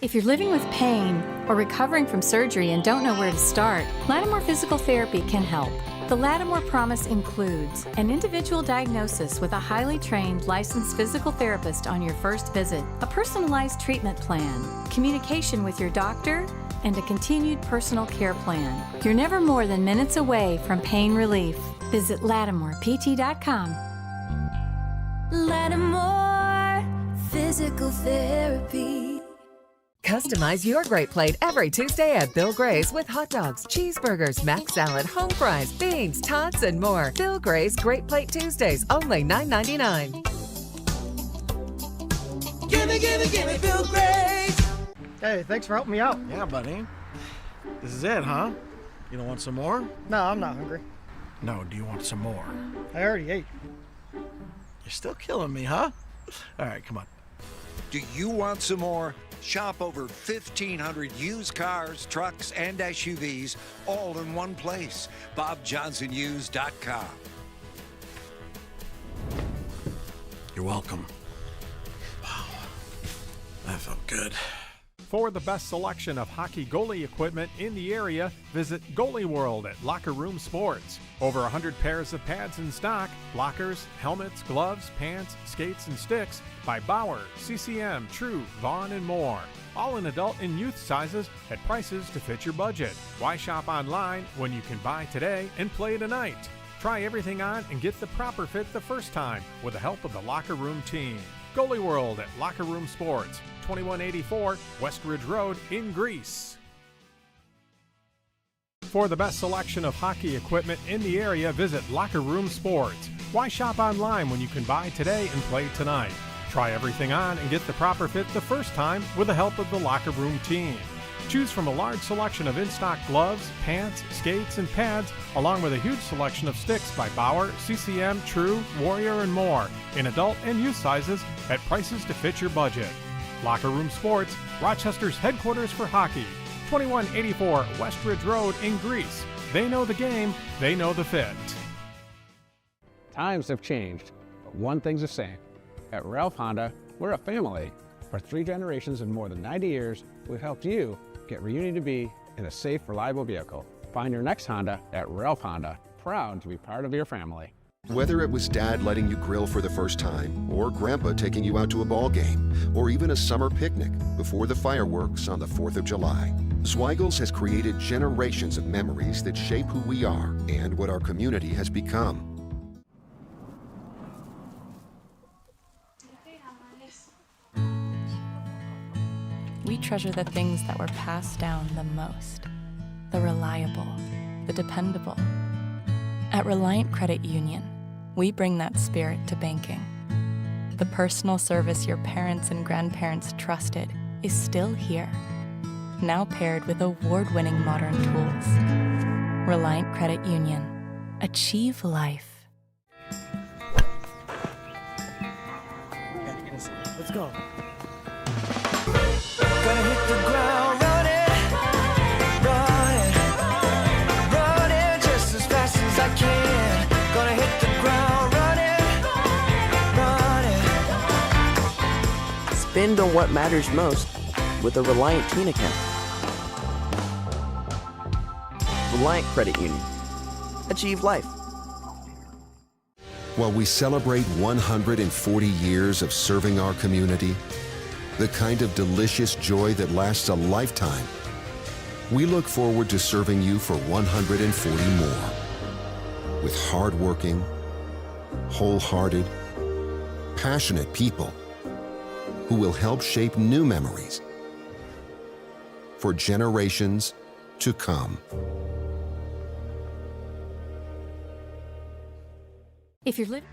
If you're living with pain or recovering from surgery and don't know where to start, Lattimore Physical Therapy can help. The Lattimore Promise includes an individual diagnosis with a highly trained licensed physical therapist on your first visit, a personalized treatment plan, communication with your doctor, and a continued personal care plan. You're never more than minutes away from pain relief. Visit LattimorePT.com. Lattimore Physical Therapy. Customize your great plate every Tuesday at Bill Gray's with hot dogs, cheeseburgers, mac salad, home fries, beans, tots, and more. Bill Gray's Great Plate Tuesdays, only $9.99. Gimme, Bill Gray's. Hey, thanks for helping me out. Yeah, buddy. This is it, huh? You don't want some more? No, I'm not hungry. No, do you want some more? I already ate. You're still killing me, huh? All right, come on. Do you want some more? Shop over 1,500 used cars, trucks, and SUVs all in one place. BobJohnsonUsed.com. You're welcome. Wow, that felt good. For the best selection of hockey goalie equipment in the area, visit Goalie World at Locker Room Sports. Over 100 pairs of pads in stock, blockers, helmets, gloves, pants, skates, and sticks by Bauer, CCM, True, Vaughn, and more. All in adult and youth sizes at prices to fit your budget. Why shop online when you can buy today and play tonight? Try everything on and get the proper fit the first time with the help of the Locker Room team. Goalie World at Locker Room Sports, 2184 West Ridge Road in Greece. For the best selection of hockey equipment in the area, visit Locker Room Sports. Why shop online when you can buy today and play tonight? Try everything on and get the proper fit the first time with the help of the Locker Room team. Choose from a large selection of in-stock gloves, pants, skates, and pads, along with a huge selection of sticks by Bauer, CCM, True, Warrior, and more, in adult and youth sizes at prices to fit your budget. Locker Room Sports, Rochester's headquarters for hockey, 2184 West Ridge Road in Greece. They know the game, they know the fit. Times have changed, but one thing's the same. At Ralph Honda, we're a family. For 3 generations and more than 90 years, we've helped you get where you need to be in a safe, reliable vehicle. Find your next Honda at Ralph Honda. Proud to be part of your family. Whether it was Dad letting you grill for the first time, or Grandpa taking you out to a ball game, or even a summer picnic before the fireworks on the 4th of July, Zweigel's has created generations of memories that shape who we are and what our community has become. We treasure the things that were passed down the most. The reliable, the dependable. At Reliant Credit Union, we bring that spirit to banking. The personal service your parents and grandparents trusted is still here, now paired with award-winning modern tools. Reliant Credit Union. Achieve life. Let's go. Gonna hit the ground running just as fast as I can. Gonna hit the ground running. Spend on what matters most with a Reliant Teen account. Reliant Credit Union. Achieve life. While we celebrate 140 years of serving our community, the kind of delicious joy that lasts a lifetime, we look forward to serving you for 140 more. With hardworking, wholehearted, passionate people who will help shape new memories for generations to come. If you're living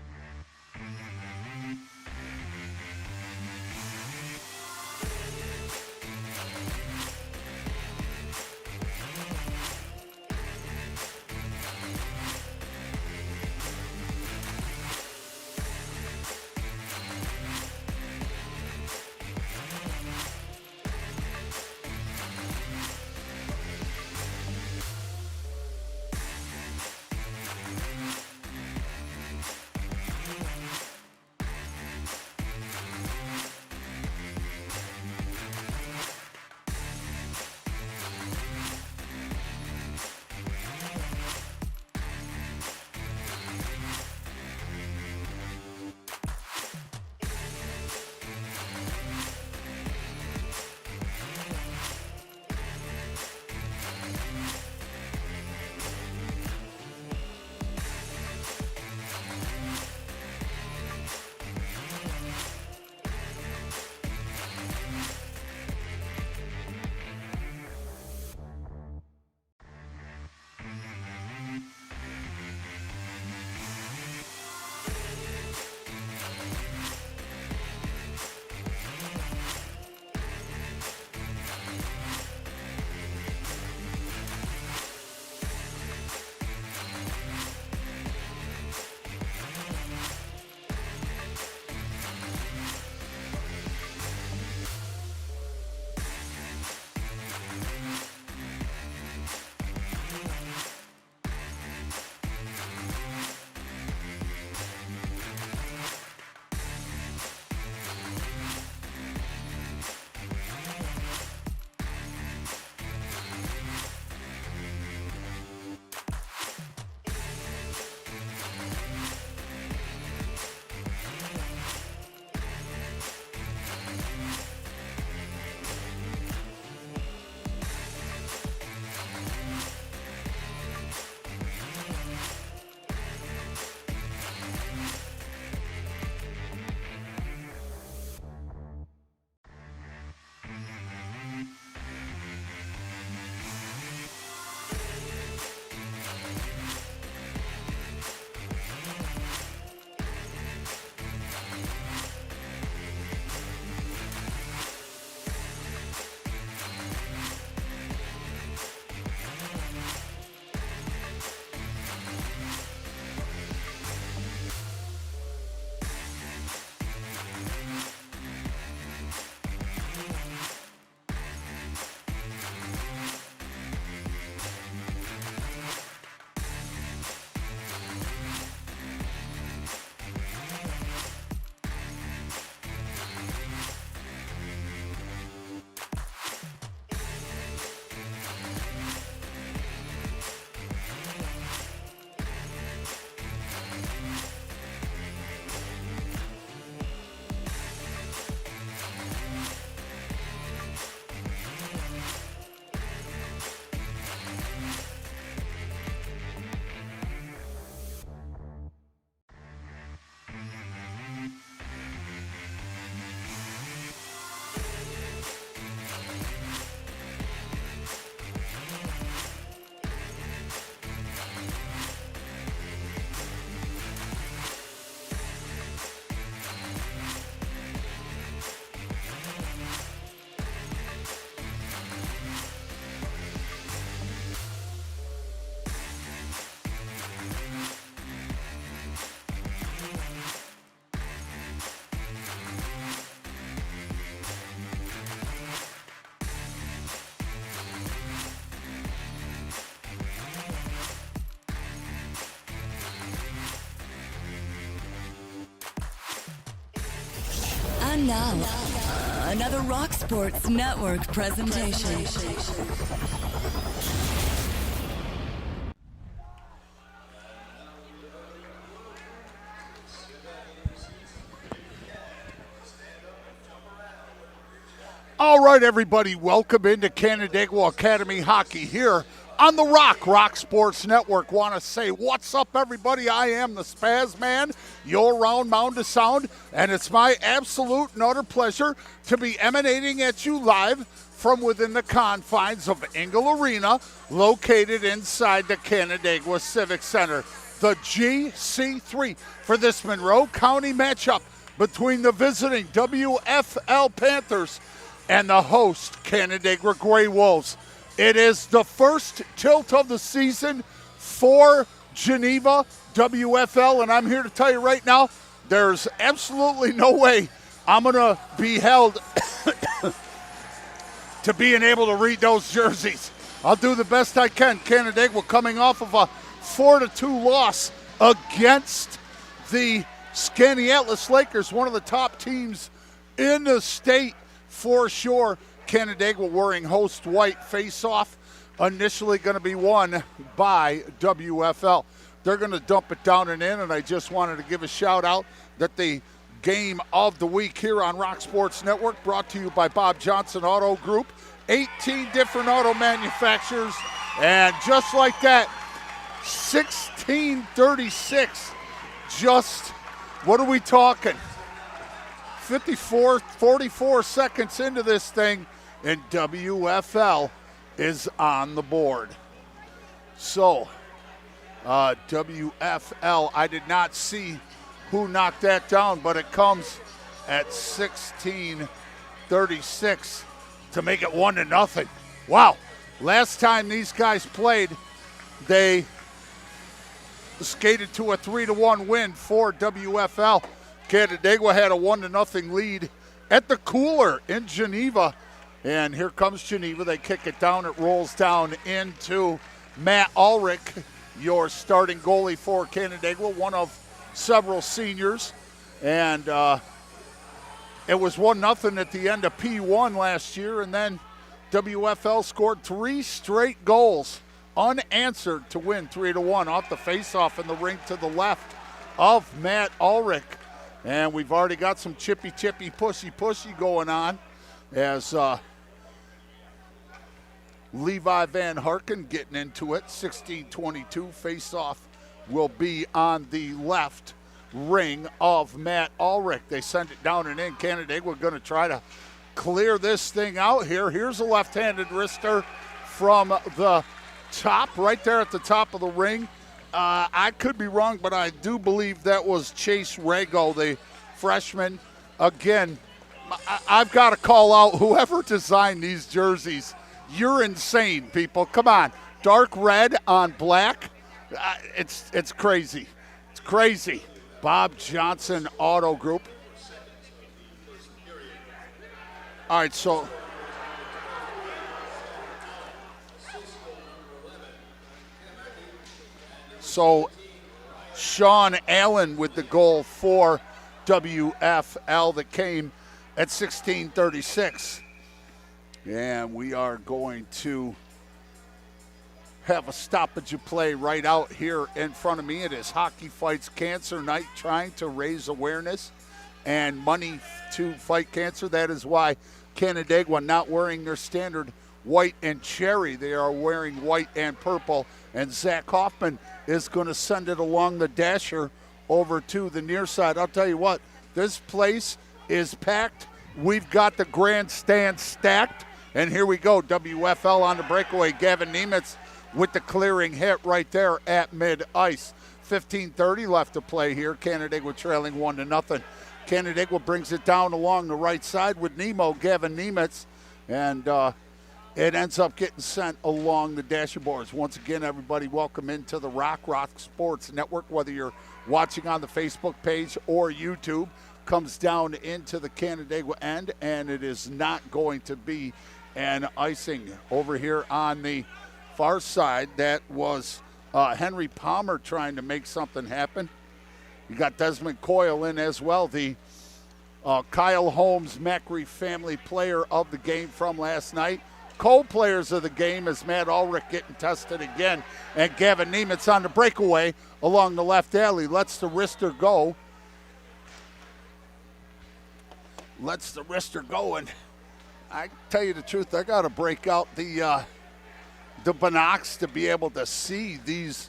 And now, another Rock Sports Network presentation. All right, everybody, welcome into Canandaigua Academy Hockey here on the Rock Sports Network. Want to say what's up, everybody? I am the Spaz Man, your round mound of sound, and it's my absolute and utter pleasure to be emanating at you live from within the confines of Engle Arena, located inside the Canandaigua Civic Center. The GC3 for this Monroe County matchup between the visiting WFL Panthers and the host, Canandaigua Grey Wolves. It is the first tilt of the season for Geneva WFL, and I'm here to tell you right now, there's absolutely no way I'm going to be held to being able to read those jerseys. I'll do the best I can. Canandaigua coming off of a 4-2 loss against the Skaneateles Lakers, one of the top teams in the state. For sure, Canandaigua wearing host white face-off, initially going to be won by WFL. They're going to dump it down and in, and I just wanted to give a shout-out that the game of the week here on Rock Sports Network brought to you by Bob Johnson Auto Group, 18 different auto manufacturers, and just like that, 16:36, just, what are we talking? 44 seconds into this thing, and WFL is on the board. So, WFL, I did not see who knocked that down, but it comes at 16:36 to make it 1-0. Wow. Last time these guys played, they skated to a 3-1 win for WFL. Canandaigua had a 1-0 lead at the Cooler in Geneva. And here comes Geneva. They kick it down. It rolls down into Matt Ulrich, your starting goalie for Canandaigua, one of several seniors. And it was 1-0 at the end of P1 last year. And then WFL scored 3 straight goals unanswered to win 3-1 off the faceoff in the rink to the left of Matt Ulrich. And we've already got some chippy, pushy going on as Levi Van Harken getting into it. 16:22 face-off will be on the left ring of Matt Ulrich. They send it down and in. Canandaigua going to try to clear this thing out here. Here's a left-handed wrister from the top, right there at the top of the ring. I could be wrong, but I do believe that was Chase Rago, the freshman. Again, I've got to call out whoever designed these jerseys. You're insane, people. Come on. Dark red on black. It's crazy. It's crazy. Bob Johnson Auto Group. All right, so Sean Allen with the goal for WFL that came at 16:36. And we are going to have a stoppage of play right out here in front of me. It is Hockey Fights Cancer Night, trying to raise awareness and money to fight cancer. That is why Canandaigua not wearing their standard white and cherry. They are wearing white and purple. And Zach Hoffman is going to send it along the dasher over to the near side. I'll tell you what, this place is packed. We've got the grandstand stacked. And here we go, WFL on the breakaway. Gavin Nemitz with the clearing hit right there at mid-ice. 15:30 left to play here. Canandaigua trailing 1-0. Canandaigua brings it down along the right side with Gavin Nemitz. And it ends up getting sent along the dasher boards. Once again, everybody, welcome into the Rock Sports Network, whether you're watching on the Facebook page or YouTube. Comes down into the Canandaigua end, and it is not going to be an icing over here on the far side. That was Henry Palmer trying to make something happen. You got Desmond Coyle in as well, the Kyle Holmes, Macri family player of the game from last night. Co-players of the game is Matt Ulrich getting tested again, and Gavin Nemitz on the breakaway along the left alley. Lets the wrister go. And I tell you the truth, I got to break out the binocs to be able to see these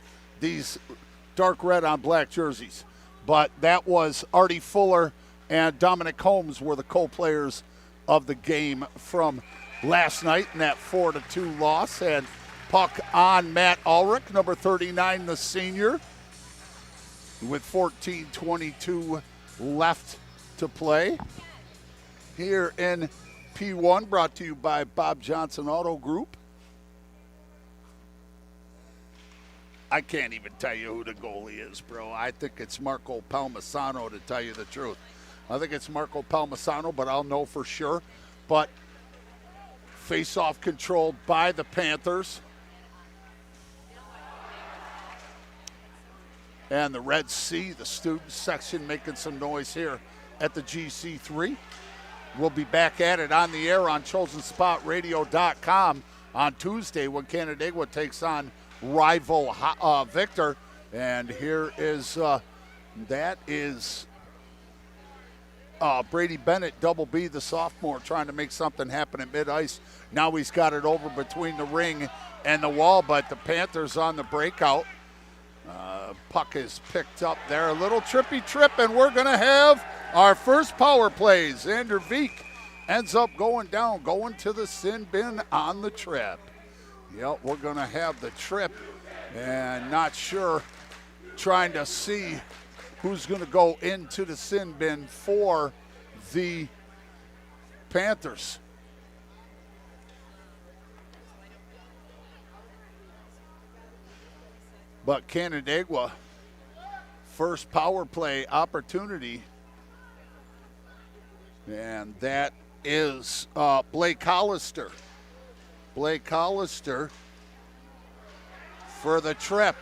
dark red on black jerseys. But that was Artie Fuller and Dominic Holmes were the co-players of the game from last night in that 4-2 loss. And puck on Matt Ulrich, number 39, the senior, with 14:22 left to play here in P1, brought to you by Bob Johnson Auto Group. I can't even tell you who the goalie is, bro. I think it's Marco Palmisano, to tell you the truth. I think it's Marco Palmisano, but I'll know for sure. But face-off controlled by the Panthers. And the Red Sea, the student section, making some noise here at the GC3. We'll be back at it on the air on ChosenSpotRadio.com on Tuesday when Canandaigua takes on rival Victor. And here is, Brady Bennett, double B, the sophomore, trying to make something happen at mid-ice. Now he's got it over between the ring and the wall, but the Panthers on the breakout. Puck is picked up there. A little trippy trip, and we're going to have our first power play. Xander Veek ends up going down, going to the sin bin on the trip. Yep, we're going to have the trip, and not sure, trying to see who's going to go into the sin bin for the Panthers. But Canandaigua, first power play opportunity. And that is Blake Hollister. Blake Hollister for the trip.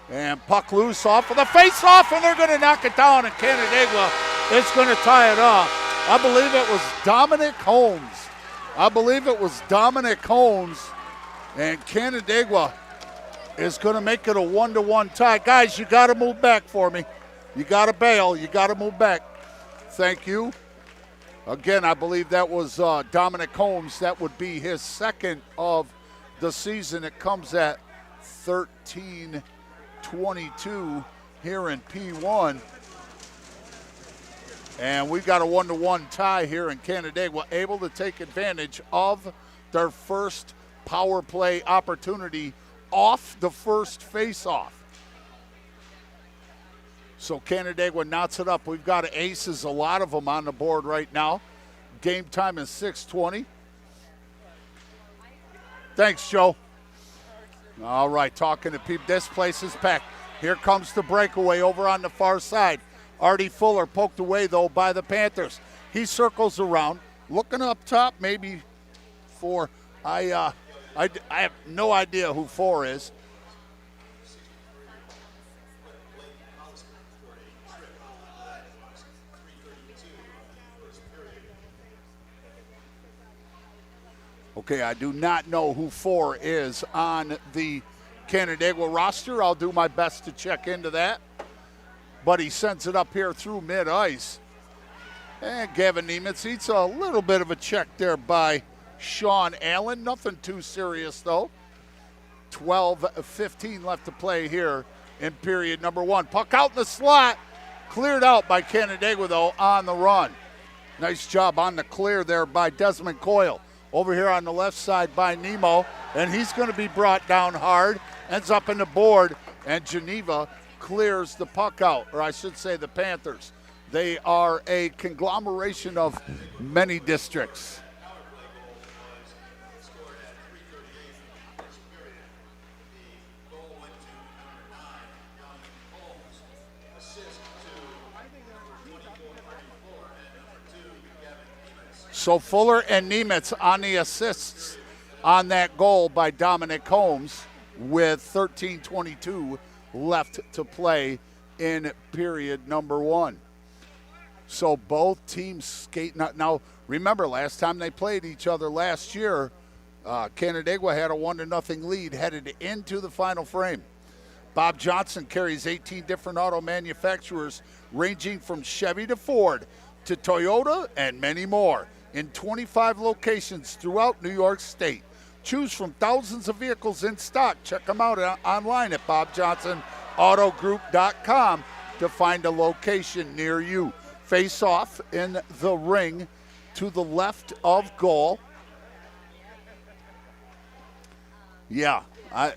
And puck loose off of the face-off, and they're going to knock it down, and Canandaigua is going to tie it up. I believe it was Dominic Holmes. And Canandaigua is going to make it a 1-1 tie. Guys, you got to move back for me. You got to bail. You got to move back. Thank you. Again, I believe that was Dominic Holmes. That would be his second of the season. It comes at 13-22 here in P1. And we've got a 1-1 tie here in Canandaigua, able to take advantage of their first power play opportunity off the first face-off. So Canandaigua knots it up. We've got aces, a lot of them on the board right now. Game time is 6:20. Thanks, Joe. All right, talking to people. This place is packed. Here comes the breakaway over on the far side. Artie Fuller poked away, though, by the Panthers. He circles around, looking up top, maybe for I have no idea who 4 is. Okay, I do not know who 4 is on the Canandaigua roster. I'll do my best to check into that. But he sends it up here through mid-ice. And Gavin Nemitz eats a little bit of a check there by Sean Allen. Nothing too serious, though. 12:15 left to play here in period number 1. Puck out in the slot. Cleared out by Canandaigua, though, on the run. Nice job on the clear there by Desmond Coyle. Over here on the left side by Nemo. And he's going to be brought down hard. Ends up in the board. And Geneva clears the puck out. Or I should say the Panthers. They are a conglomeration of many districts. So Fuller and Nemitz on the assists on that goal by Dominic Holmes with 13:22 left to play in period number 1. So both teams skate. Now, remember, last time they played each other last year, Canandaigua had a 1-0 lead headed into the final frame. Bob Johnson carries 18 different auto manufacturers ranging from Chevy to Ford to Toyota and many more in 25 locations throughout New York State. Choose from thousands of vehicles in stock. Check them out online at BobJohnsonAutoGroup.com to find a location near you. Face off in the ring to the left of goal. Yeah, I've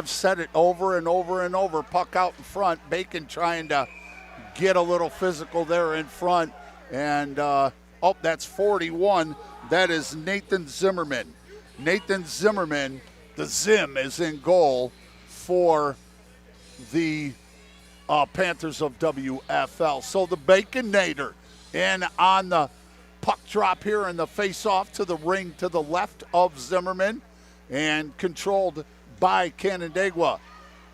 said it over and over and over. Puck out in front. Bacon trying to get a little physical there in front. And, that's 41. That is Nathan Zimmerman. Nathan Zimmerman, the Zim, is in goal for the Panthers of WFL. So the Baconator in on the puck drop here in the face-off to the ring to the left of Zimmerman and controlled by Canandaigua.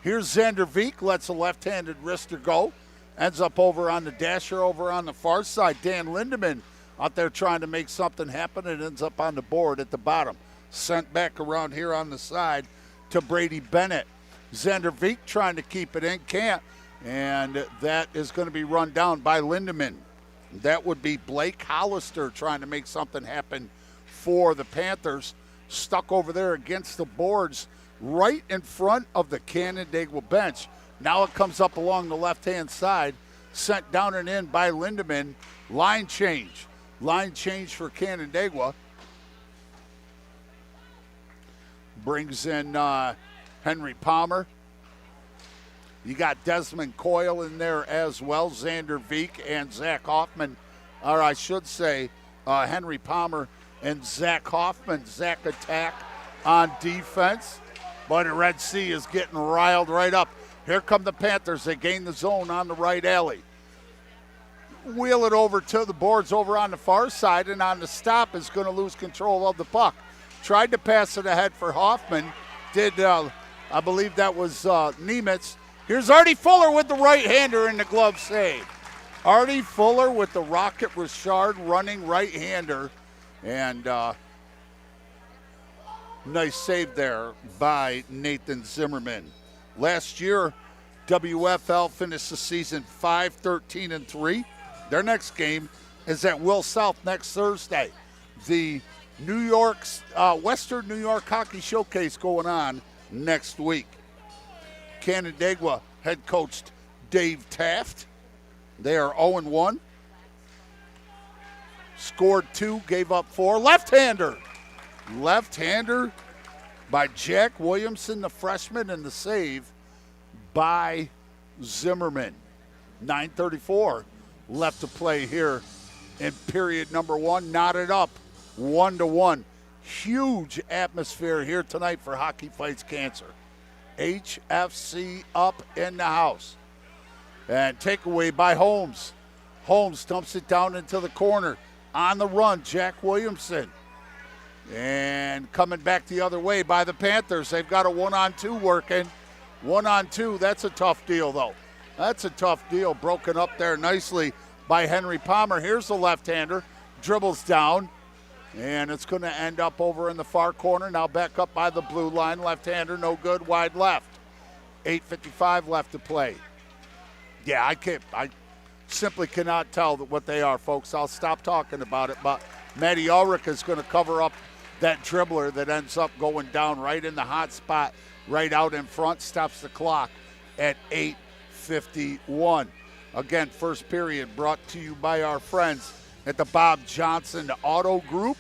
Here's Xander Veek, lets a left-handed wrister go. Ends up over on the dasher over on the far side. Dan Lindemann out there trying to make something happen. It ends up on the board at the bottom. Sent back around here on the side to Brady Bennett. Xander Veek trying to keep it in, can't. And that is going to be run down by Lindemann. That would be Blake Hollister trying to make something happen for the Panthers. Stuck over there against the boards right in front of the Canandaigua bench. Now it comes up along the left-hand side. Sent down and in by Lindemann. Line change. Line change for Canandaigua. Brings in Henry Palmer. You got Desmond Coyle in there as well. Xander Veek and Zach Hoffman. Or I should say Henry Palmer and Zach Hoffman. Zach attack on defense. But the Red Sea is getting riled right up. Here come the Panthers. They gain the zone on the right alley. Wheel it over to the boards over on the far side, and on the stop is going to lose control of the puck. Tried to pass it ahead for Hoffman. I believe that was Nemitz. Here's Artie Fuller with the right-hander in the glove save. Artie Fuller with the Rocket Richard running right-hander. And nice save there by Nathan Zimmerman. Last year, WFL finished the season 5-13-3. Their next game is at Will South next Thursday. The Western New York Hockey Showcase going on next week. Canandaigua head coach Dave Taft. They are 0-1. Scored 2, gave up 4. Left-hander. Left-hander by Jack Williamson, the freshman, and the save by Zimmerman. 9:34 left to play here in period number 1. Knotted up 1-1. Huge atmosphere here tonight for Hockey Fights Cancer. HFC up in the house. And takeaway by Holmes. Holmes dumps it down into the corner. On the run, Jack Williamson. And coming back the other way by the Panthers. They've got a 1-on-2 working. 1-on-2, that's a tough deal, though. That's a tough deal. Broken up there nicely by Henry Palmer. Here's the left-hander. Dribbles down. And it's going to end up over in the far corner. Now back up by the blue line. Left-hander, no good. Wide left. 8:55 left to play. Yeah, I simply cannot tell what they are, folks. I'll stop talking about it. But Matty Ulrich is going to cover up that dribbler that ends up going down right in the hot spot, right out in front, stops the clock at 8:51. Again, first period brought to you by our friends at the Bob Johnson Auto Group.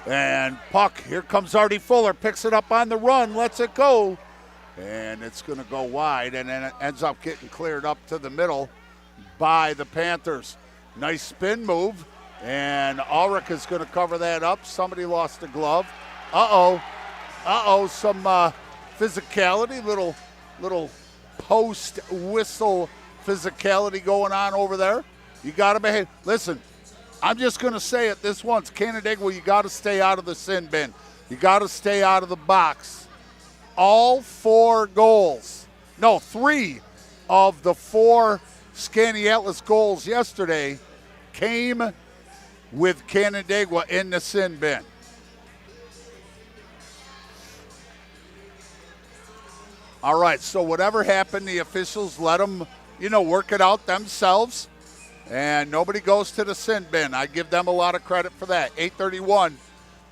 And puck, here comes Artie Fuller, picks it up on the run, lets it go. And it's going to go wide, and then it ends up getting cleared up to the middle by the Panthers. Nice spin move, and Ulrich is going to cover that up. Somebody lost a glove. Some physicality, little post-whistle physicality going on over there. You got to behave. Listen, I'm just going to say it this once. Canandaigua, you got to stay out of the sin bin. You got to stay out of the box. All 3 of the 4 Skaneateles goals yesterday came with Canandaigua in the sin bin. All right, so whatever happened, the officials let them, work it out themselves, and nobody goes to the sin bin. I give them a lot of credit for that. 8:31,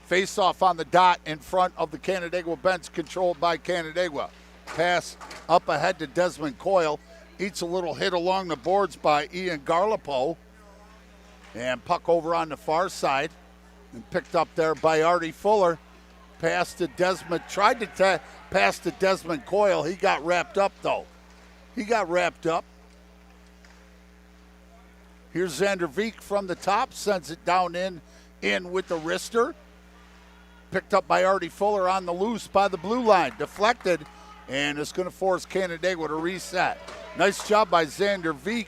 face-off on the dot in front of the Canandaigua bench, controlled by Canandaigua. Pass up ahead to Desmond Coyle. Eats a little hit along the boards by Ian Garlipo. And puck over on the far side and picked up there by Artie Fuller. Pass to Desmond, tried to pass to Desmond Coyle. He got wrapped up, though. Here's Xander Veek from the top, sends it down in with the wrister. Picked up by Artie Fuller on the loose by the blue line. Deflected, and it's going to force Canandaigua to reset. Nice job by Xander Veek.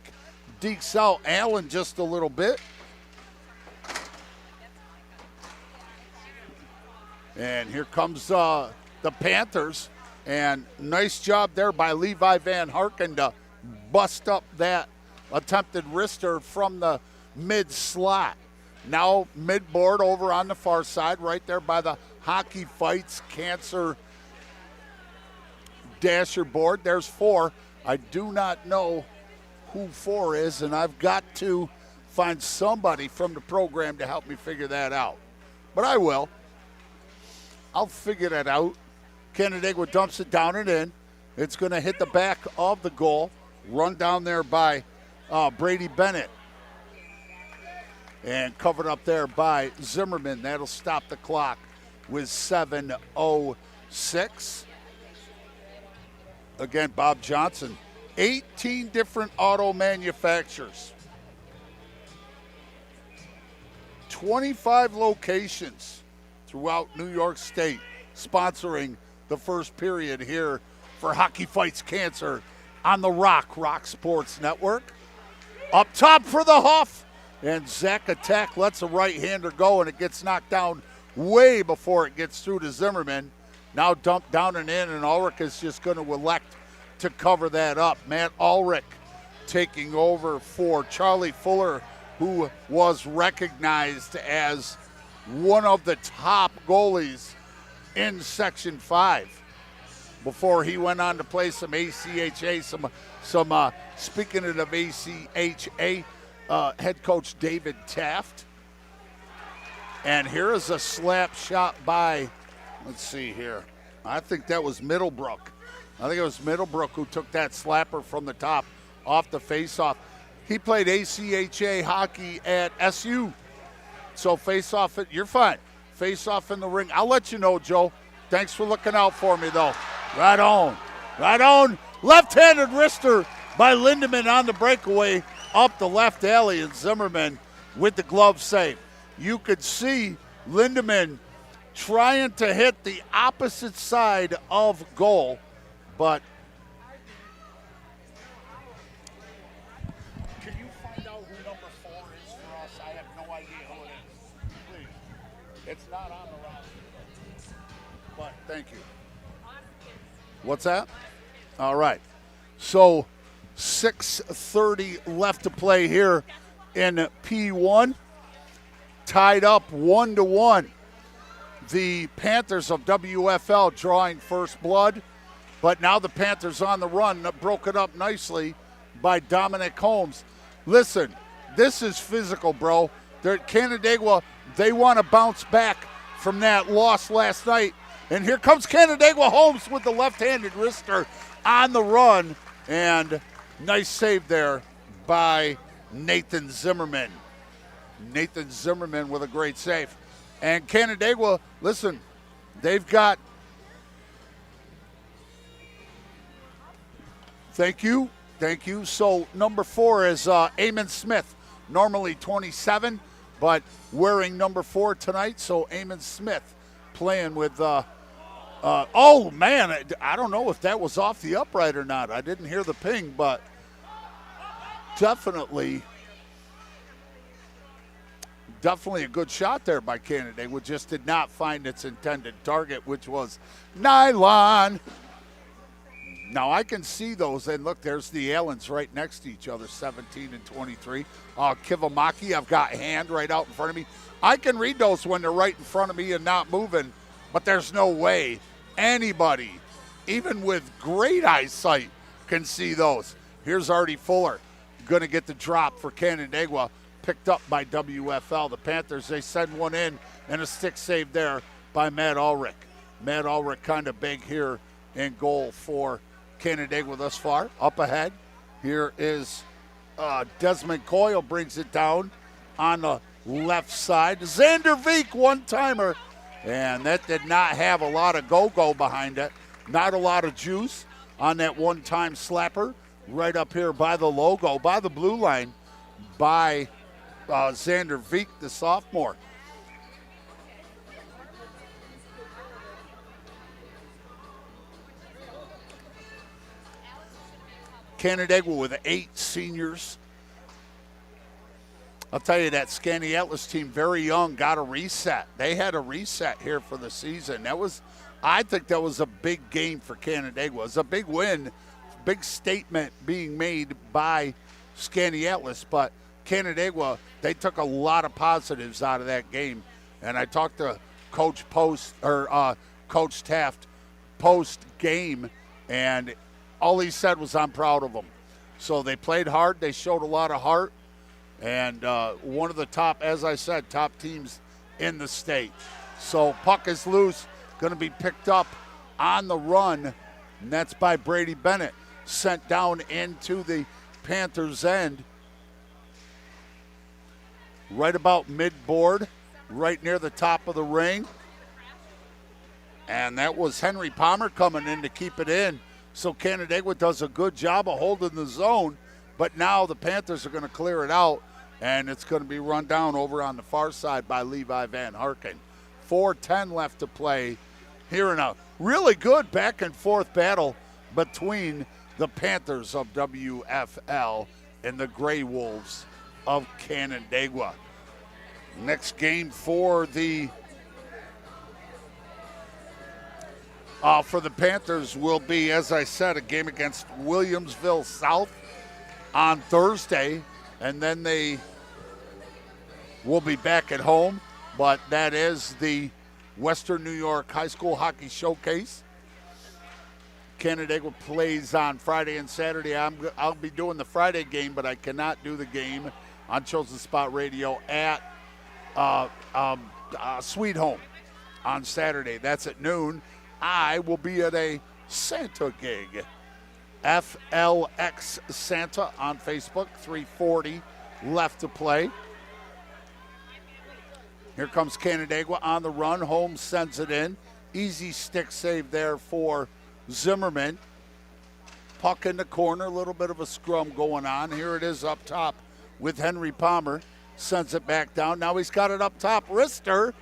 Dekes out Allen just a little bit. And here comes the Panthers. And nice job there by Levi Van Harken to bust up that attempted wrister from the mid slot. Now mid-board over on the far side, right there by the Hockey Fights Cancer Dasher board. There's 4. I do not know who 4 is, and I've got to find somebody from the program to help me figure that out. But I will. I'll figure that out. Canandaigua dumps it down and in. It's going to hit the back of the goal. Run down there by Brady Bennett. And covered up there by Zimmerman. That'll stop the clock with 7:06. Again, Bob Johnson. 18 different auto manufacturers. 25 locations throughout New York State sponsoring the first period here for Hockey Fights Cancer on the Rock Sports Network. Up top for the Huff, and Zach Attack lets a right-hander go, and it gets knocked down way before it gets through to Zimmerman. Now dumped down and in, and Ulrich is just going to elect to cover that up. Matt Ulrich taking over for Charlie Fuller, who was recognized as one of the top goalies in Section 5 before he went on to play some ACHA, speaking of ACHA, head coach David Taft. And here is a slap shot by, let's see here, I think that was Middlebrook. I think it was Middlebrook who took that slapper from the top off the faceoff. He played ACHA hockey at SU. So face-off, you're fine. Face-off in the ring. I'll let you know, Joe. Thanks for looking out for me, though. Right on. Left-handed wrister by Lindemann on the breakaway up the left alley, and Zimmerman with the glove save. You could see Lindemann trying to hit the opposite side of goal, but can you find out who number 4 is for us? I have no idea who it is. Please. It's not on the roster, but thank you. What's that? All right. So 6:30 left to play here in P1. Tied up 1-1. The Panthers of WFL drawing first blood, but now the Panthers on the run, broke it up nicely by Dominic Holmes. Listen, this is physical, bro. Canandaigua, they want to bounce back from that loss last night. And here comes Canandaigua Holmes with the left-handed wrister on the run. And nice save there by Nathan Zimmerman. Nathan Zimmerman with a great save. And Canandaigua, listen, they've got, thank you. So number 4 is Eamon Smith, normally 27, but wearing number 4 tonight. So Eamon Smith playing with, oh man, I don't know if that was off the upright or not. I didn't hear the ping, but definitely definitely a good shot there by Canandaigua. Just did not find its intended target, which was nylon. Now I can see those, and look, there's the Allens right next to each other, 17 and 23. Kivamaki, I've got hand right out in front of me. I can read those when they're right in front of me and not moving, but there's no way anybody, even with great eyesight, can see those. Here's Artie Fuller, going to get the drop for Canandaigua, picked up by WFL. The Panthers, they send one in, and a stick save there by Matt Ulrich. Matt Ulrich kind of big here in goal for Canandaigua thus far. Up ahead, here is Desmond Coyle, brings it down on the left side. Xander Veek, one-timer, and that did not have a lot of go-go behind it. Not a lot of juice on that one-time slapper. Right up here by the logo, by the blue line, by Xander Veek, the sophomore. Canandaigua with 8 seniors. I'll tell you, that Skaneateles team, very young, got a reset. They had a reset here for the season. I think that was a big game for Canandaigua. It was a big win, big statement being made by Skaneateles, but Canandaigua, they took a lot of positives out of that game. And I talked to Coach Taft post game, and all he said was, I'm proud of them. So they played hard. They showed a lot of heart. And one of the top, as I said, top teams in the state. So puck is loose, going to be picked up on the run, and that's by Brady Bennett. Sent down into the Panthers' end. Right about mid-board, right near the top of the ring. And that was Henry Palmer coming in to keep it in. So Canandaigua does a good job of holding the zone, but now the Panthers are going to clear it out, and it's going to be run down over on the far side by Levi Van Harken. 4:10 left to play here in a really good back and forth battle between the Panthers of WFL and the Grey Wolves of Canandaigua. Next game for the Panthers will be, as I said, a game against Williamsville South on Thursday, and then they will be back at home. But that is the Western New York High School Hockey Showcase. Canandaigua plays on Friday and Saturday. I'll be doing the Friday game, but I cannot do the game on Chosen Spot Radio at Sweet Home on Saturday. That's at noon. I will be at a Santa gig. FLX Santa on Facebook, 3:40 left to play. Here comes Canandaigua on the run. Holmes sends it in. Easy stick save there for Zimmerman. Puck in the corner, a little bit of a scrum going on. Here it is up top with Henry Palmer. Sends it back down. Now he's got it up top. Rister.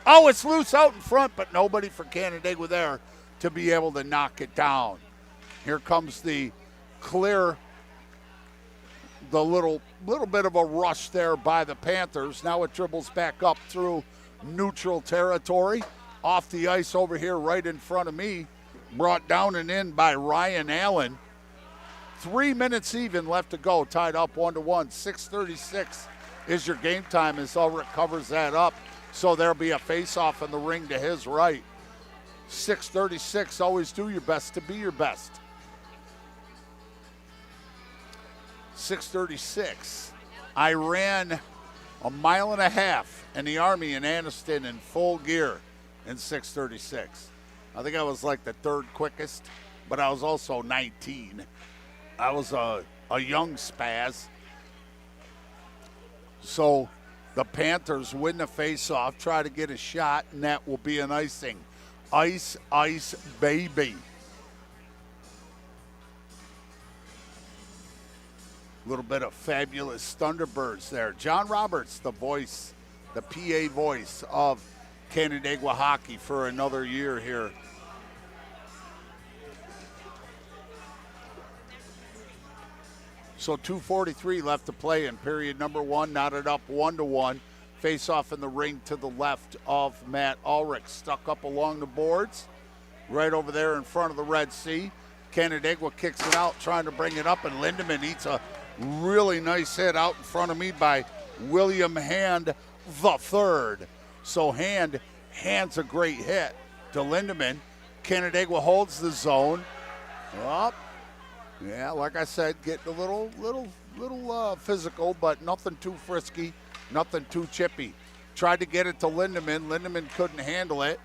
Oh, it's loose out in front, but nobody for Canandaigua there to be able to knock it down. Here comes the clear, the little bit of a rush there by the Panthers. Now it dribbles back up through neutral territory. Off the ice over here right in front of me. Brought down and in by Ryan Allen. 3 minutes even left to go. Tied up 1-1. 6:36 is your game time as Ulrich covers that up. So there'll be a face-off in the ring to his right. 6:36, always do your best to be your best. 6:36. I ran a mile and a half in the Army in Anniston in full gear in 6:36. I think I was like the third quickest, but I was also 19. I was a young spaz. So the Panthers win the face-off, try to get a shot, and that will be an icing. Ice, ice, baby. A little bit of fabulous Thunderbirds there. John Roberts, the voice, the PA voice of Canandaigua hockey for another year here. So 2:43 left to play in period number one, knotted up 1-1. Face off in the ring to the left of Matt Ulrich. Stuck up along the boards, right over there in front of the Red Sea. Canandaigua kicks it out, trying to bring it up, and Lindemann eats a really nice hit out in front of me by William Hand the third. So Hand's a great hit to Lindemann. Canandaigua holds the zone. Up. Yeah, like I said, getting a little physical, but nothing too frisky, nothing too chippy. Tried to get it to Lindemann. Lindemann couldn't handle it.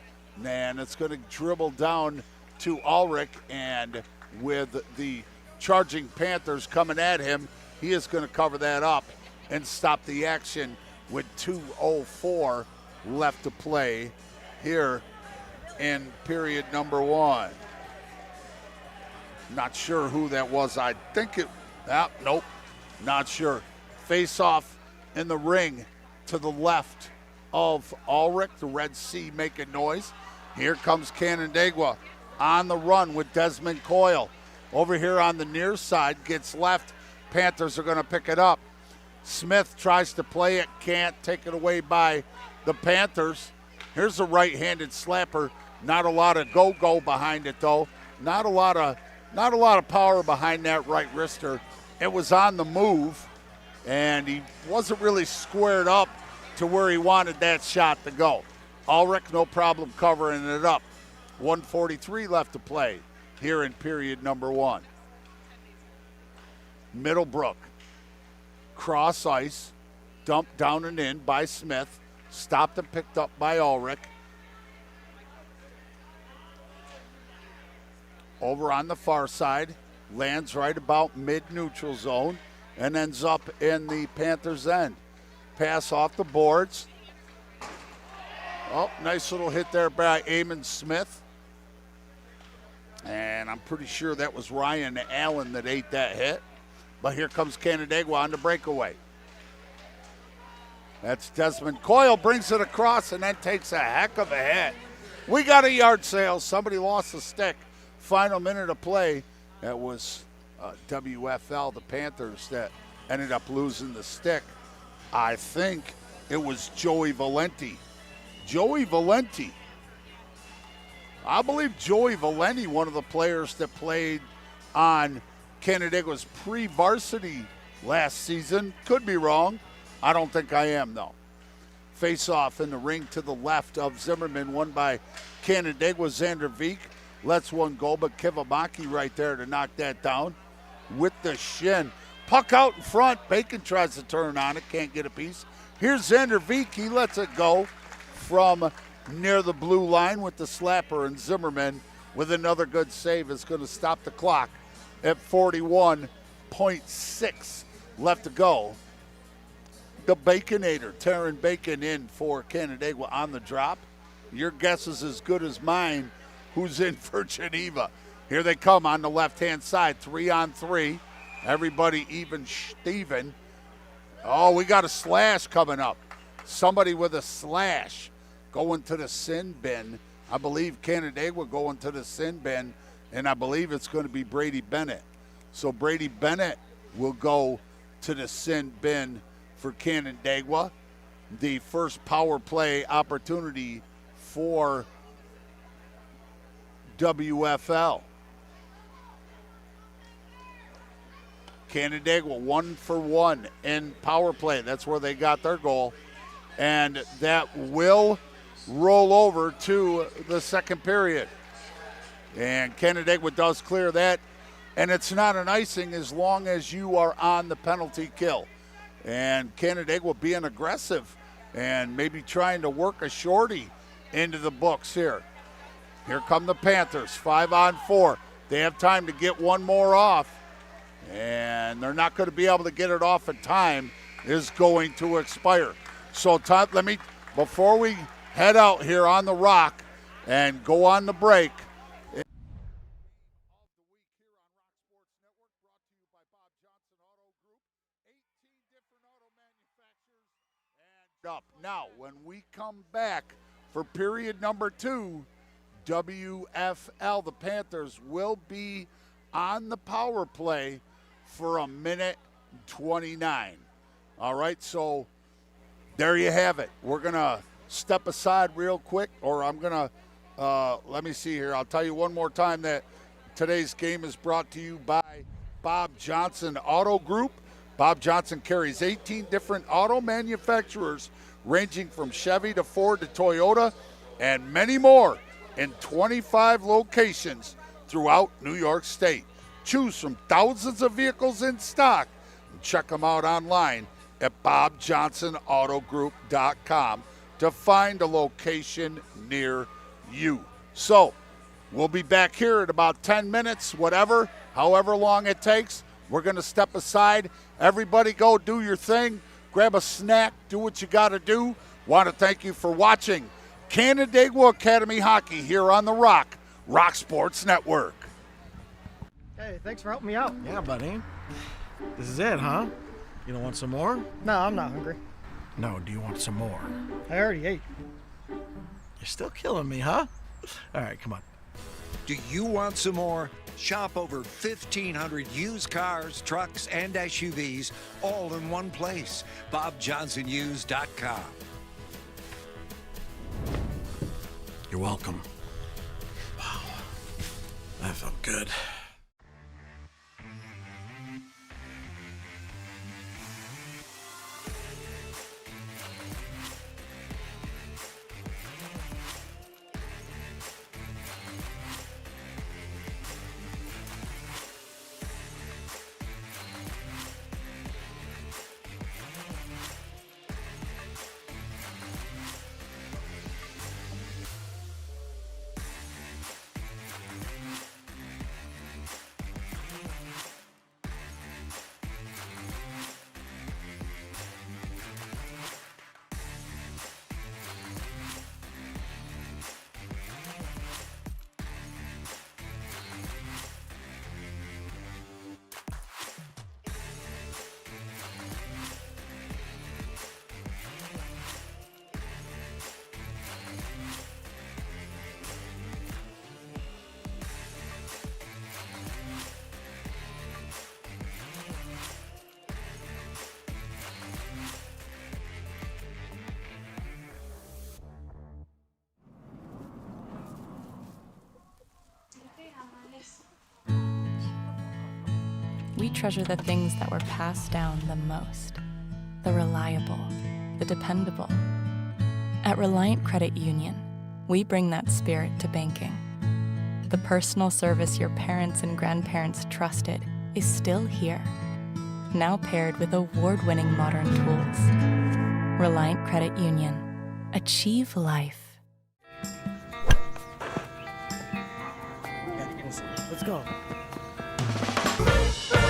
And it's going to dribble down to Ulrich, and with the charging Panthers coming at him, he is going to cover that up and stop the action with 2:04 left to play here in period number 1. Not sure who that was. I think it, nope, not sure. Face off in the ring to the left of Ulrich, the Red Sea making noise. Here comes Canandaigua on the run with Desmond Coyle. Over here on the near side, gets left. Panthers are going to pick it up. Smith tries to play it, can't. Take it away by the Panthers. Here's a right-handed slapper. Not a lot of go-go behind it, though. Not a lot of power behind that right wrister. It was on the move, and he wasn't really squared up to where he wanted that shot to go. Ulrich, no problem covering it up. 1:43 left to play here in period number 1. Middlebrook, cross ice, dumped down and in by Smith, stopped and picked up by Ulrich. Over on the far side, lands right about mid-neutral zone and ends up in the Panthers' end. Pass off the boards. Oh, nice little hit there by Eamon Smith. And I'm pretty sure that was Ryan Allen that ate that hit. But here comes Canandaigua on the breakaway. That's Desmond Coyle, brings it across and then takes a heck of a hit. We got a yard sale. Somebody lost a stick. Final minute of play. That was WFL, the Panthers, that ended up losing the stick. I think it was Joey Valenti. Joey Valenti. I believe Joey Valenti, one of the players that played on Canandaigua's pre-varsity last season. Could be wrong. I don't think I am, though. Face-off in the ring to the left of Zimmerman, won by Canandaigua. Xander Veek lets one go, but Kivamaki right there to knock that down with the shin. Puck out in front. Bacon tries to turn on it, can't get a piece. Here's Xander Veek. He lets it go from near the blue line with the slapper, and Zimmerman with another good save is going to stop the clock at 41.6 left to go. The Baconator, Taryn Bacon, in for Canandaigua on the drop. Your guess is as good as mine who's in for Geneva. Here they come on the left-hand side, 3-on-3. Everybody even Steven. Oh, we got a slash coming up. Somebody with a slash going to the sin bin. I believe Canandaigua going to the sin bin, and I believe it's going to be Brady Bennett. So Brady Bennett will go to the sin bin for Canandaigua. The first power play opportunity for WFL. Canandaigua 1 for 1 in power play. That's where they got their goal. And that will roll over to the second period. And Canandaigua does clear that. And it's not an icing as long as you are on the penalty kill. And Canandaigua being aggressive and maybe trying to work a shorty into the books here. Here come the Panthers, 5-on-4. They have time to get one more off. And they're not going to be able to get it off in time. Is going to expire. So Todd, before we head out here on the rock and go on the break. Up. Now, when we come back for period number 2, WFL, the Panthers, will be on the power play for 1:29. All right, so there you have it. We're going to step aside real quick, or I'm going to, let me see here. I'll tell you one more time that today's game is brought to you by Bob Johnson Auto Group. Bob Johnson carries 18 different auto manufacturers, ranging from Chevy to Ford to Toyota, and many more in 25 locations throughout New York State. Choose from thousands of vehicles in stock. Check them out online at bobjohnsonautogroup.com to find a location near you. So, we'll be back here in about 10 minutes, however long it takes. We're going to step aside. Everybody go do your thing. Grab a snack. Do what you got to do. Want to thank you for watching Canandaigua Academy Hockey here on the Rock Sports Network. Hey, thanks for helping me out. Yeah, buddy. This is it, huh? You don't want some more? No, I'm not hungry. No, do you want some more? I already ate. You're still killing me, huh? All right, come on. Do you want some more? Shop over 1,500 used cars, trucks, and SUVs all in one place. BobJohnsonUsed.com. You're welcome. Wow. That felt good. We treasure the things that were passed down the most. The reliable, the dependable. At Reliant Credit Union, we bring that spirit to banking. The personal service your parents and grandparents trusted is still here, now paired with award-winning modern tools. Reliant Credit Union. Achieve life. Let's go.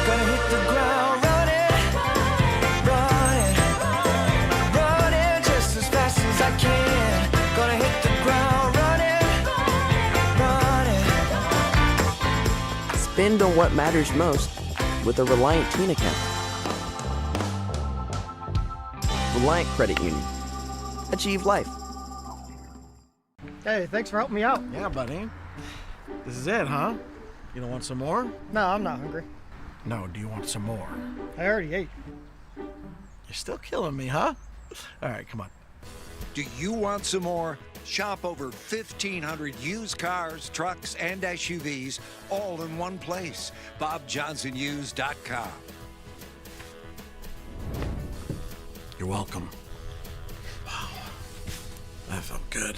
Gonna hit the ground running just as fast as I can. Gonna hit the ground running. Spend on what matters most with a Reliant Teen account. Reliant Credit Union. Achieve life. Hey, thanks for helping me out. Yeah, buddy. This is it, huh? You don't want some more? No, I'm not hungry. No, do you want some more? I already ate. You're still killing me, huh? All right, come on. Do you want some more? Shop over 1,500 used cars, trucks, and SUVs all in one place. BobJohnsonUsed.com. You're welcome. Wow. That felt good.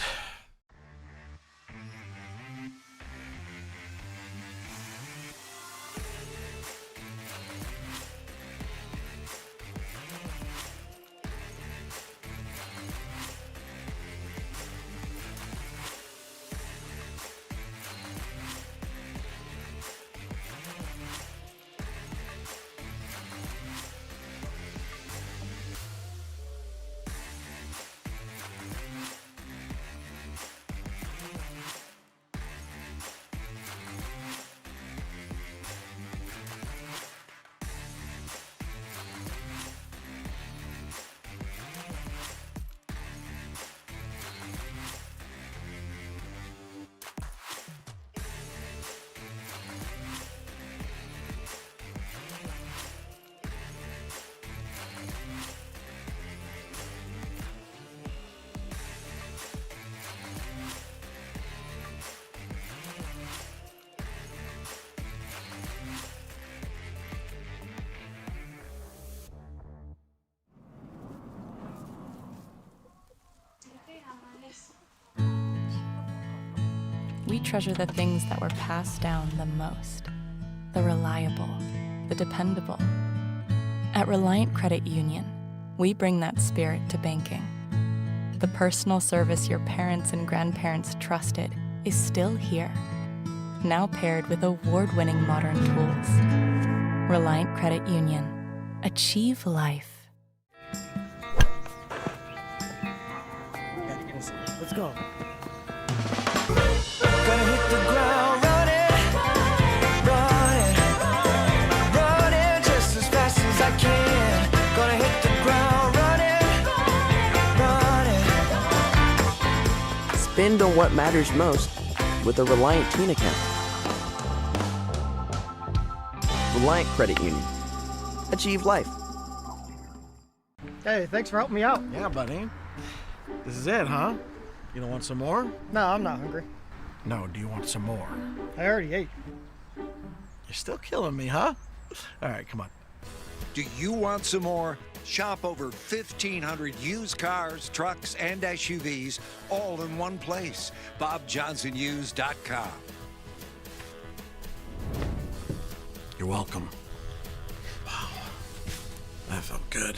we treasure the things that were passed down the most. The reliable, the dependable. At Reliant Credit Union, we bring that spirit to banking. The personal service your parents and grandparents trusted is still here, now paired with award-winning modern tools. Reliant Credit Union. Achieve life. Let's go. Gonna hit the ground running, running just as fast as I can. Gonna hit the ground running. Spend on what matters most with a Reliant Teen account. Reliant Credit Union. Achieve life. Hey, thanks for helping me out. Yeah, buddy. This is it, huh? You don't want some more? No, I'm not hungry. No, do you want some more? I already ate. You're still killing me, huh? All right, come on. Do you want some more? Shop over 1,500 used cars, trucks, and SUVs all in one place. BobJohnsonUsed.com. You're welcome. Wow. That felt good.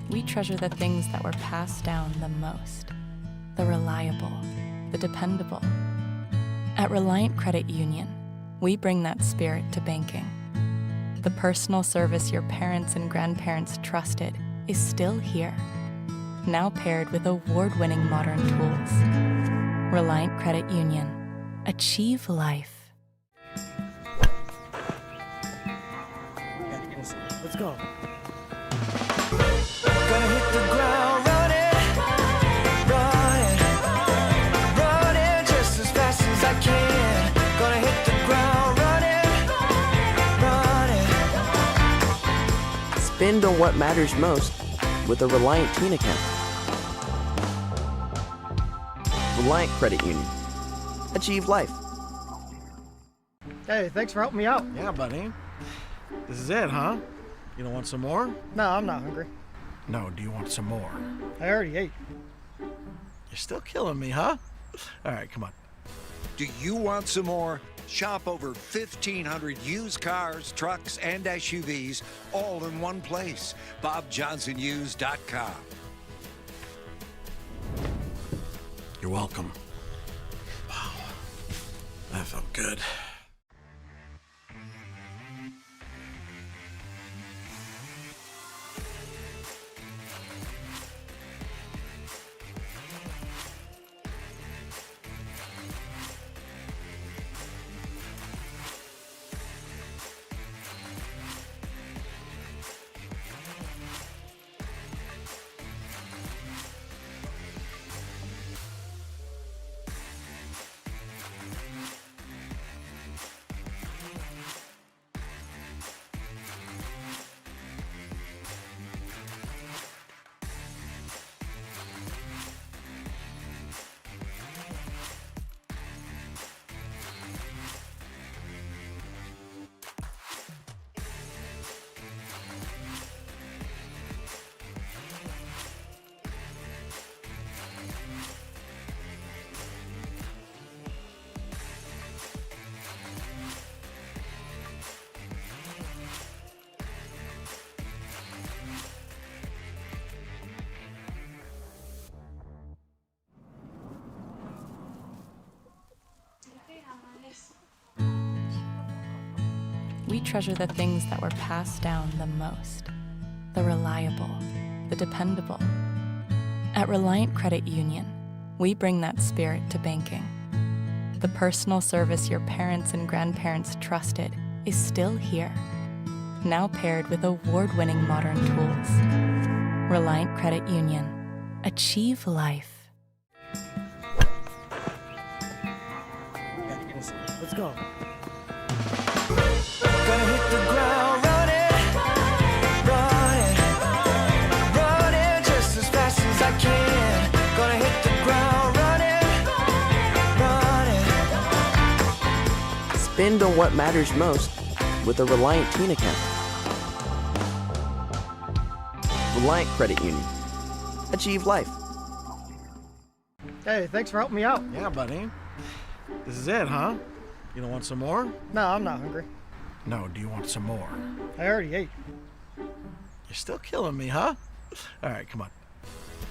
We treasure the things that were passed down the most. The reliable, the dependable. At Reliant Credit Union, we bring that spirit to banking. The personal service your parents and grandparents trusted is still here, now paired with award-winning modern tools. Reliant Credit Union. Achieve life. Let's go. Gonna hit the ground running just as fast as I can. Gonna hit the ground running. Spend on what matters most with a Reliant Teen account. Reliant Credit Union. Achieve life. Hey, thanks for helping me out. Yeah, buddy. This is it, huh? You don't want some more? No, I'm not hungry. No, do you want some more? I already ate. You're still killing me, huh? All right, come on. Do you want some more? Shop over 1,500 used cars, trucks, and SUVs all in one place. BobJohnsonUsed.com. You're welcome. Wow. That felt good. we treasure the things that were passed down the most. The reliable, the dependable. At Reliant Credit Union, we bring that spirit to banking. The personal service your parents and grandparents trusted is still here, now paired with award-winning modern tools. Reliant Credit Union. Achieve life. Let's go. Gonna hit the ground running, running just as fast as I can. Gonna hit the ground running. Spend on what matters most with a Reliant Teen account. Reliant Credit Union. Achieve life. Hey, thanks for helping me out. Yeah, buddy. This is it, huh? You don't want some more? No, I'm not hungry. No, do you want some more? I already ate. You're still killing me, huh? All right, come on.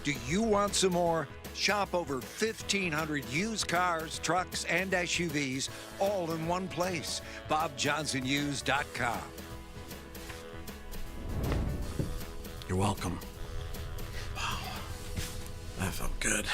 Do you want some more? Shop over 1,500 used cars, trucks, and SUVs all in one place. BobJohnsonUsed.com. You're welcome. Wow. That felt good.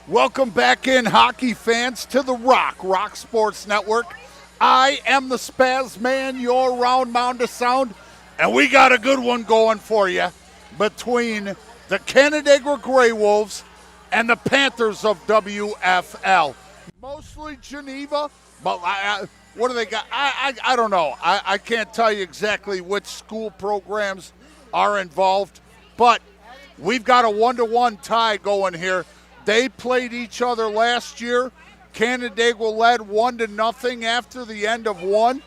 Welcome back in, hockey fans, to the Rock Sports Network. I am the Spaz Man, your round mound of sound, and we got a good one going for you between the Canandaigua Grey Wolves and the Panthers of WFL. Mostly Geneva, but what do they got? I don't know. I can't tell you exactly which school programs are involved, but we've got a 1-1 tie going here. They played each other last year. Canandaigua led 1-0 after the end of one.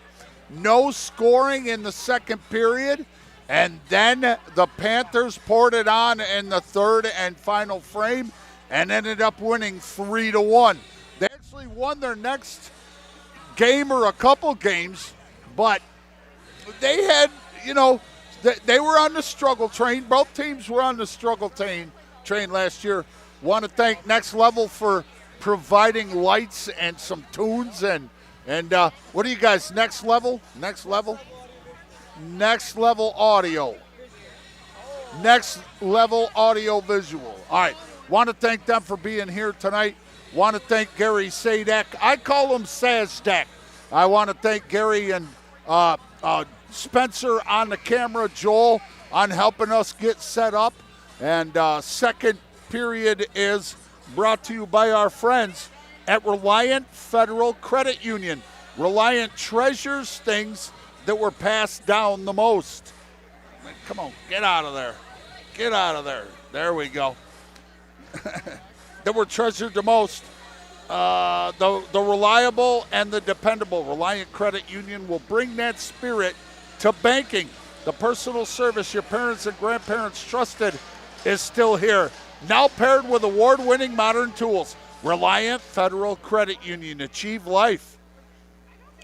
No scoring in the second period. And then the Panthers poured it on in the third and final frame and ended up winning 3-1. They actually won their next game or a couple games, but they had, they were on the struggle train. Both teams were on the struggle train last year. Want to thank Next Level for providing lights and some tunes and what do you guys, Next Level Audio. Next Level Audio Visual. All right. Want to thank them for being here tonight. Want to thank Gary Sadek. I call him Sazdek. I want to thank Gary and Spencer on the camera, Joel on helping us get set up. And second period is brought to you by our friends at Reliant Federal Credit Union. Reliant treasures things that were passed down the most. Come on, get out of there. Get out of there. There we go. That were treasured the most. The reliable and the dependable. Reliant Credit Union will bring that spirit to banking. The personal service your parents and grandparents trusted is still here. Now paired with award-winning modern tools. Reliant Federal Credit Union. Achieve life.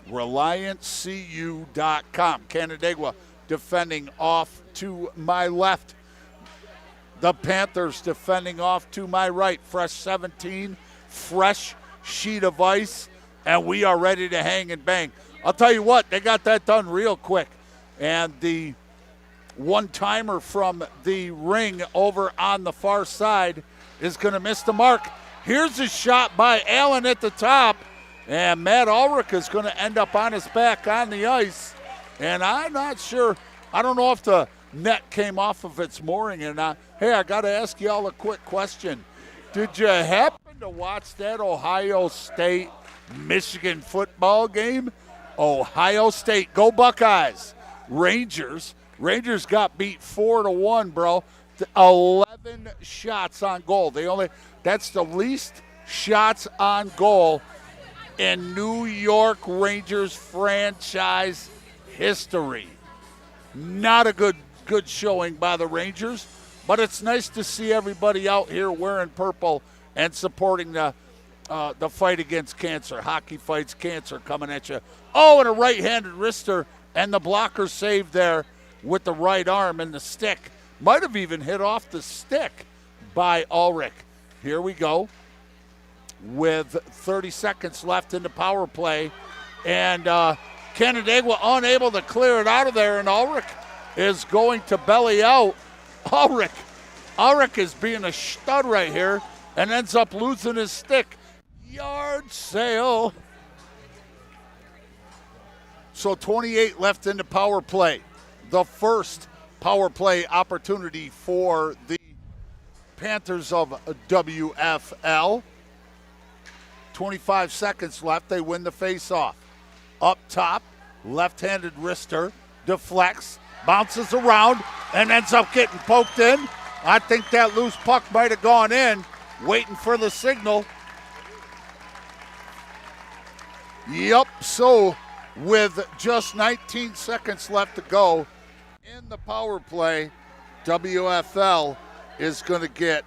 ReliantCU.com. Canandaigua defending off to my left. The Panthers defending off to my right. Fresh 17, fresh sheet of ice, and we are ready to hang and bang. I'll tell you what, they got that done real quick. And the one-timer from the ring over on the far side is going to miss the mark. Here's a shot by Allen at the top, and Matt Ulrich is going to end up on his back on the ice. And I'm not sure. I don't know if the net came off of its mooring or not. Hey, I got to ask you all a quick question. Did you happen to watch that Ohio State-Michigan football game? Ohio State, go Buckeyes. Rangers got beat 4-1, bro. 11 shots on goal. That's the least shots on goal in New York Rangers franchise history. Not a good showing by the Rangers, but it's nice to see everybody out here wearing purple and supporting the fight against cancer. Hockey fights cancer coming at you. Oh, and a right-handed wrister, and the blocker saved there with the right arm and the stick. Might have even hit off the stick. by Ulrich. Here we go with 30 seconds left in the power play. And Canandaigua unable to clear it out of there, and Ulrich is going to belly out. Ulrich is being a stud right here and ends up losing his stick. Yard sale. So 28 left in the power play. The first power play opportunity for the Panthers of WFL. 25 seconds left. They win the face-off. Up top, left-handed wrister, deflects, bounces around, and ends up getting poked in. I think that loose puck might have gone in, waiting for the signal. Yep, so with just 19 seconds left to go in the power play, WFL is going to get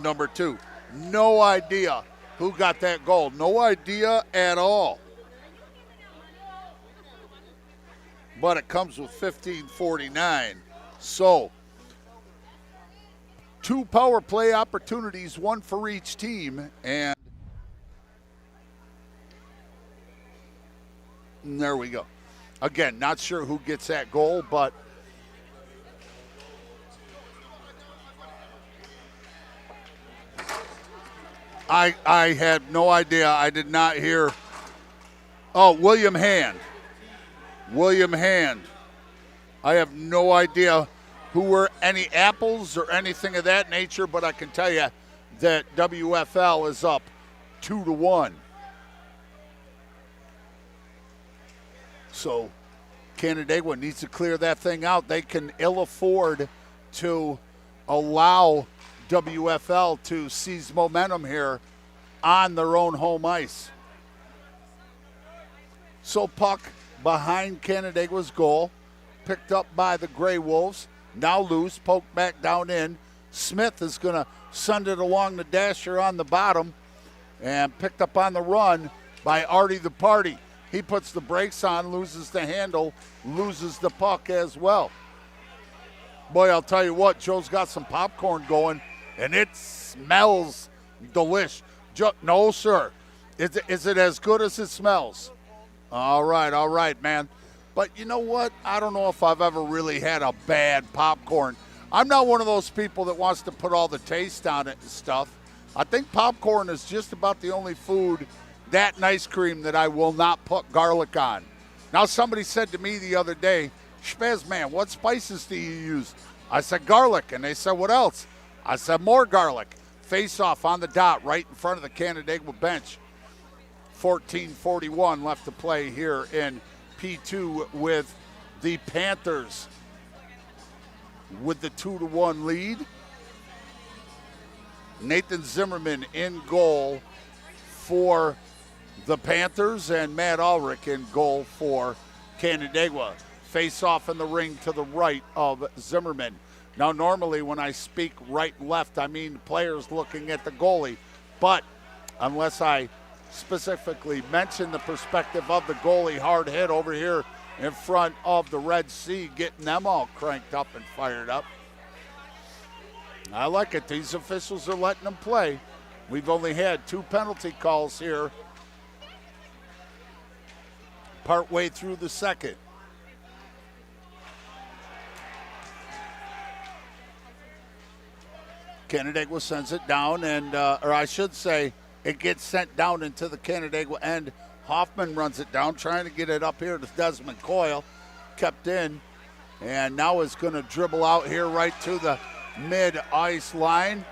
number 2. No idea who got that goal. No idea at all. But it comes with 15:49. So 2 power play opportunities, 1 for each team, and there we go. Again, not sure who gets that goal, but I had no idea. I did not hear. Oh, William Hand. I have no idea who were any apples or anything of that nature, but I can tell you that WFL is up 2-1. So Canandaigua needs to clear that thing out. They can ill afford to allow WFL to seize momentum here on their own home ice. So puck behind Canandaigua's goal, picked up by the Grey Wolves, now loose, poked back down in. Smith is going to send it along the dasher on the bottom, and picked up on the run by Artie the Party. He puts the brakes on, loses the handle, loses the puck as well. Boy, I'll tell you what, Joe's got some popcorn going, and it smells delish. No, sir. Is it as good as it smells? All right, man. But you know what? I don't know if I've ever really had a bad popcorn. I'm not one of those people that wants to put all the taste on it and stuff. I think popcorn is just about the only food, that and ice cream, that I will not put garlic on. Now, somebody said to me the other day, Spez, man, what spices do you use? I said garlic, and they said, what else? I said more garlic. Face off on the dot right in front of the Canandaigua bench. 14:41 left to play here in P2 with the Panthers with the 2-1 lead. Nathan Zimmerman in goal for the Panthers, and Matt Ulrich in goal for Canandaigua. Face off in the ring to the right of Zimmerman. Now, normally when I speak right and left, I mean players looking at the goalie, but unless I specifically mention the perspective of the goalie, hard hit over here in front of the Red Sea, getting them all cranked up and fired up. I like it. These officials are letting them play. We've only had 2 penalty calls here partway through the second. Canandaigua sends it down, and or I should say, it gets sent down into the Canandaigua end. Hoffman runs it down, trying to get it up here to Desmond Coyle. Kept in, and now is going to dribble out here right to the mid-ice line.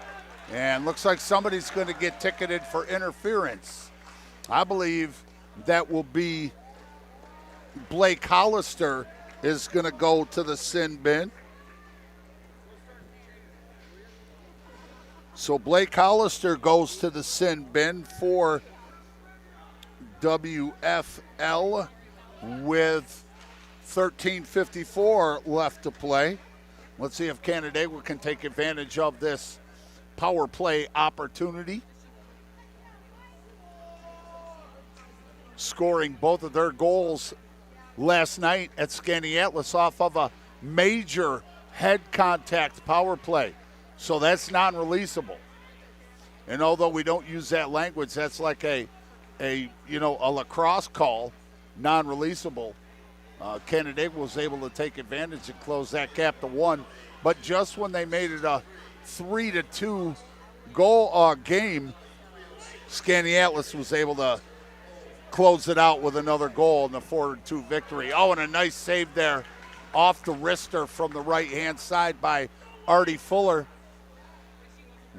And looks like somebody's going to get ticketed for interference. I believe that will be Blake Hollister is going to go to the sin bin. So Blake Hollister goes to the sin bin for WFL with 13:54 left to play. Let's see if Canandaigua can take advantage of this power play opportunity. Scoring both of their goals last night at Skaneateles off of a major head contact power play. So that's non-releasable. And although we don't use that language, that's like a lacrosse call, non-releasable. Canandaigua was able to take advantage and close that gap to 1. But just when they made it a 3-2 goal game, Skaneateles was able to close it out with another goal in the 4-2 victory. Oh, and a nice save there off the wrister from the right-hand side by Artie Fuller.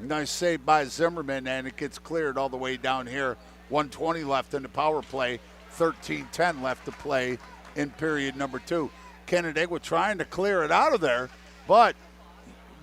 Nice save by Zimmerman, and it gets cleared all the way down here. 1:20 left in the power play, 13:10 left to play in period number 2. Canandaigua trying to clear it out of there, but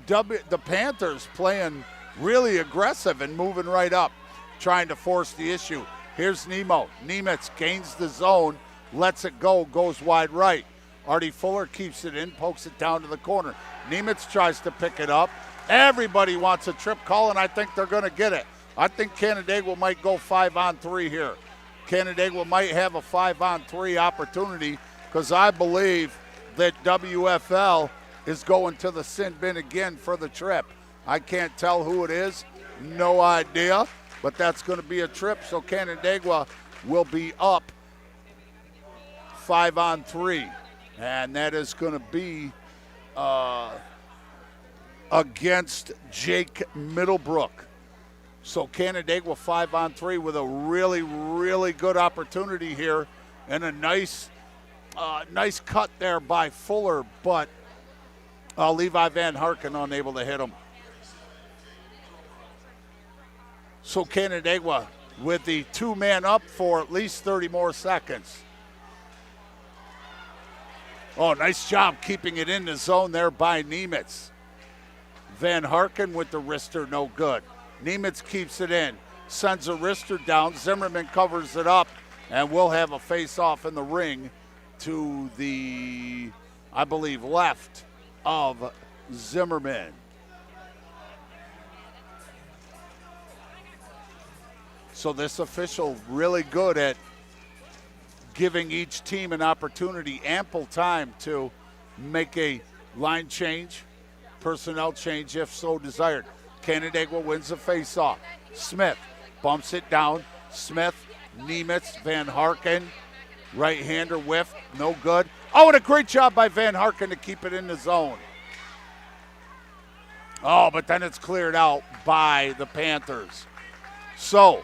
the Panthers playing really aggressive and moving right up, trying to force the issue. Here's Nemo. Nemitz gains the zone, lets it go, goes wide right. Artie Fuller keeps it in, pokes it down to the corner. Nemitz tries to pick it up. Everybody wants a trip call, and I think they're going to get it. I think Canandaigua might go 5-on-3 here. Canandaigua might have a 5-on-3 opportunity because I believe that WFL is going to the sin bin again for the trip. I can't tell who it is, no idea, but that's going to be a trip, so Canandaigua will be up 5-on-3, and that is going to be against Jake Middlebrook. So Canandaigua 5-on-3 with a really, really good opportunity here, and a nice cut there by Fuller, but Levi Van Harken unable to hit him. So Canandaigua with the 2-man up for at least 30 more seconds. Oh, nice job keeping it in the zone there by Nemitz. Van Harken with the wrister, no good. Nemitz keeps it in, sends a wrister down. Zimmerman covers it up, and we'll have a face-off in the ring to the, I believe, left of Zimmerman. So this official really good at giving each team an opportunity, ample time to make a line change, personnel change if so desired. Canandaigua wins the face-off. Smith bumps it down. Smith, Nemitz, Van Harken, right-hander whiff, no good. Oh, and a great job by Van Harken to keep it in the zone. Oh, but then it's cleared out by the Panthers. So,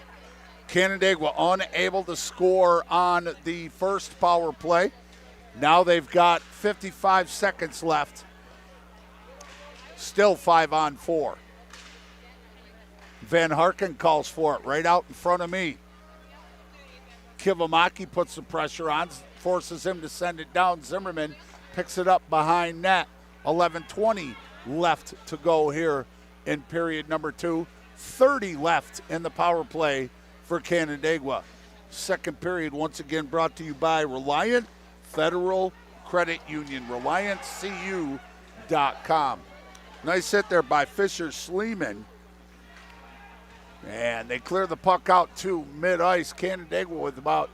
Canandaigua unable to score on the first power play. Now they've got 55 seconds left. Still 5-on-4. Van Harken calls for it right out in front of me. Kivamaki puts the pressure on, forces him to send it down. Zimmerman picks it up behind net. 11:20 left to go here in period number 2. 30 left in the power play for Canandaigua. Second period once again brought to you by Reliant Federal Credit Union, ReliantCU.com. Nice hit there by Fisher Sleeman. And they clear the puck out to mid-ice. Canandaigua with about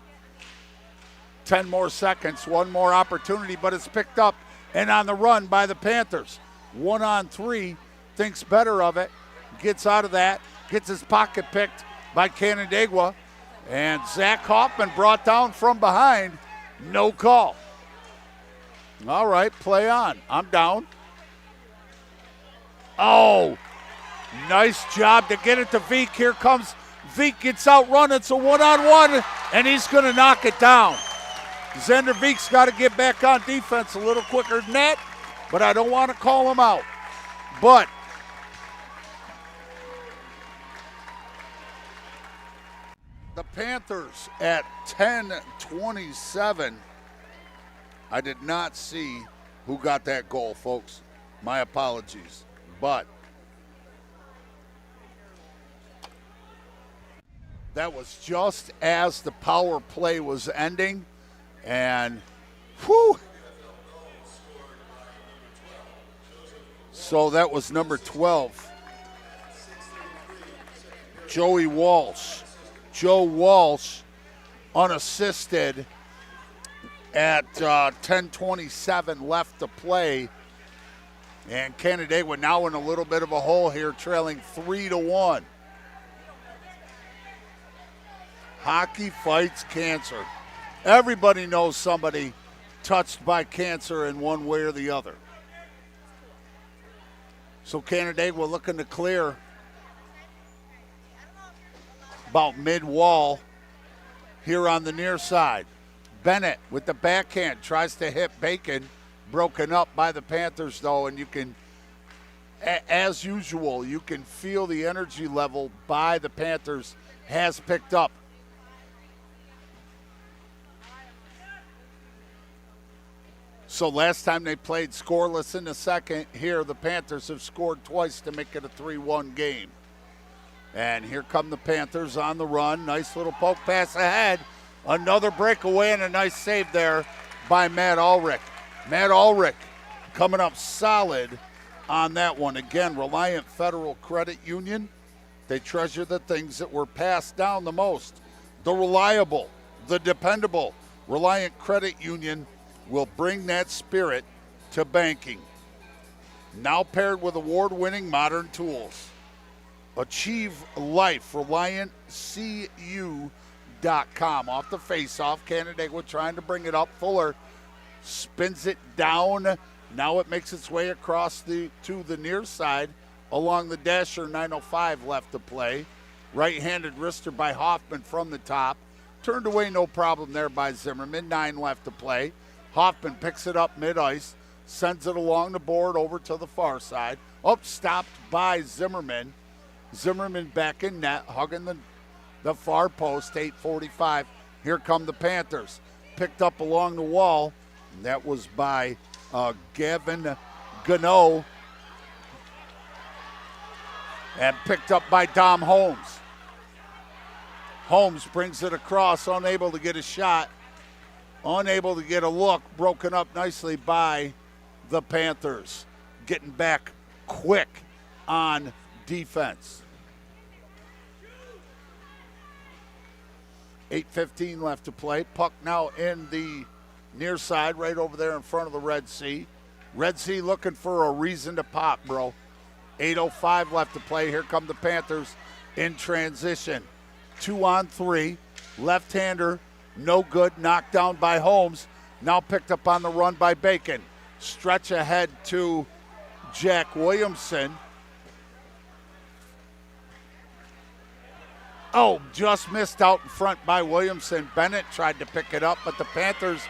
10 more seconds, one more opportunity, but it's picked up and on the run by the Panthers. 1-on-3, thinks better of it, gets out of that, gets his pocket picked by Canandaigua, and Zach Hoffman brought down from behind. No call. All right, play on. I'm down. Oh, nice job to get it to Veek. Here comes Veek, gets outrun. It's a 1-on-1, and he's going to knock it down. Xander Veek's got to get back on defense a little quicker than that, but I don't want to call him out. But the Panthers at 10:27. I did not see who got that goal, folks. My apologies. But that was just as the power play was ending. And whew. So that was number 12. Joey Walsh. Joe Walsh unassisted at 10:27 left to play. And Canandaigua now in a little bit of a hole here, trailing 3-1. Hockey fights cancer. Everybody knows somebody touched by cancer in one way or the other. So Canandaigua looking to clear about mid-wall here on the near side. Bennett with the backhand tries to hit Bacon. Broken up by the Panthers, though, and you can, as usual, you can feel the energy level by the Panthers has picked up. So last time they played scoreless in the second, here the Panthers have scored twice to make it a 3-1 game. And here come the Panthers on the run. Nice little poke pass ahead. Another breakaway and a nice save there by Matt Ulrich. Matt Ulrich coming up solid on that one. Again, Reliant Federal Credit Union, they treasure the things that were passed down the most. The reliable, the dependable Reliant Credit Union will bring that spirit to banking. Now paired with award-winning modern tools. Achieve life, ReliantCU.com. Off the face-off, Canandaigua trying to bring it up. Fuller spins it down. Now it makes its way across to the near side along the dasher. 9:05 left to play. Right-handed wrister by Hoffman from the top. Turned away, no problem there by Zimmerman. 9 left to play. Hoffman picks it up mid-ice, sends it along the board over to the far side. Stopped by Zimmerman. Zimmerman back in net, hugging the far post. 8:45. Here come the Panthers. Picked up along the wall. And that was by Gavin Gano. And picked up by Dom Holmes. Holmes brings it across, unable to get a shot. Unable to get a look. Broken up nicely by the Panthers. Getting back quick on defense. 8:15 left to play. Puck now in the near side, right over there in front of the Red Sea. Red Sea looking for a reason to pop, bro. 8:05 left to play. Here come the Panthers in transition. 2-on-3. Left-hander, no good. Knocked down by Holmes. Now picked up on the run by Bacon. Stretch ahead to Jack Williamson. Just missed out in front by Williamson. Bennett tried to pick it up, but the Panthers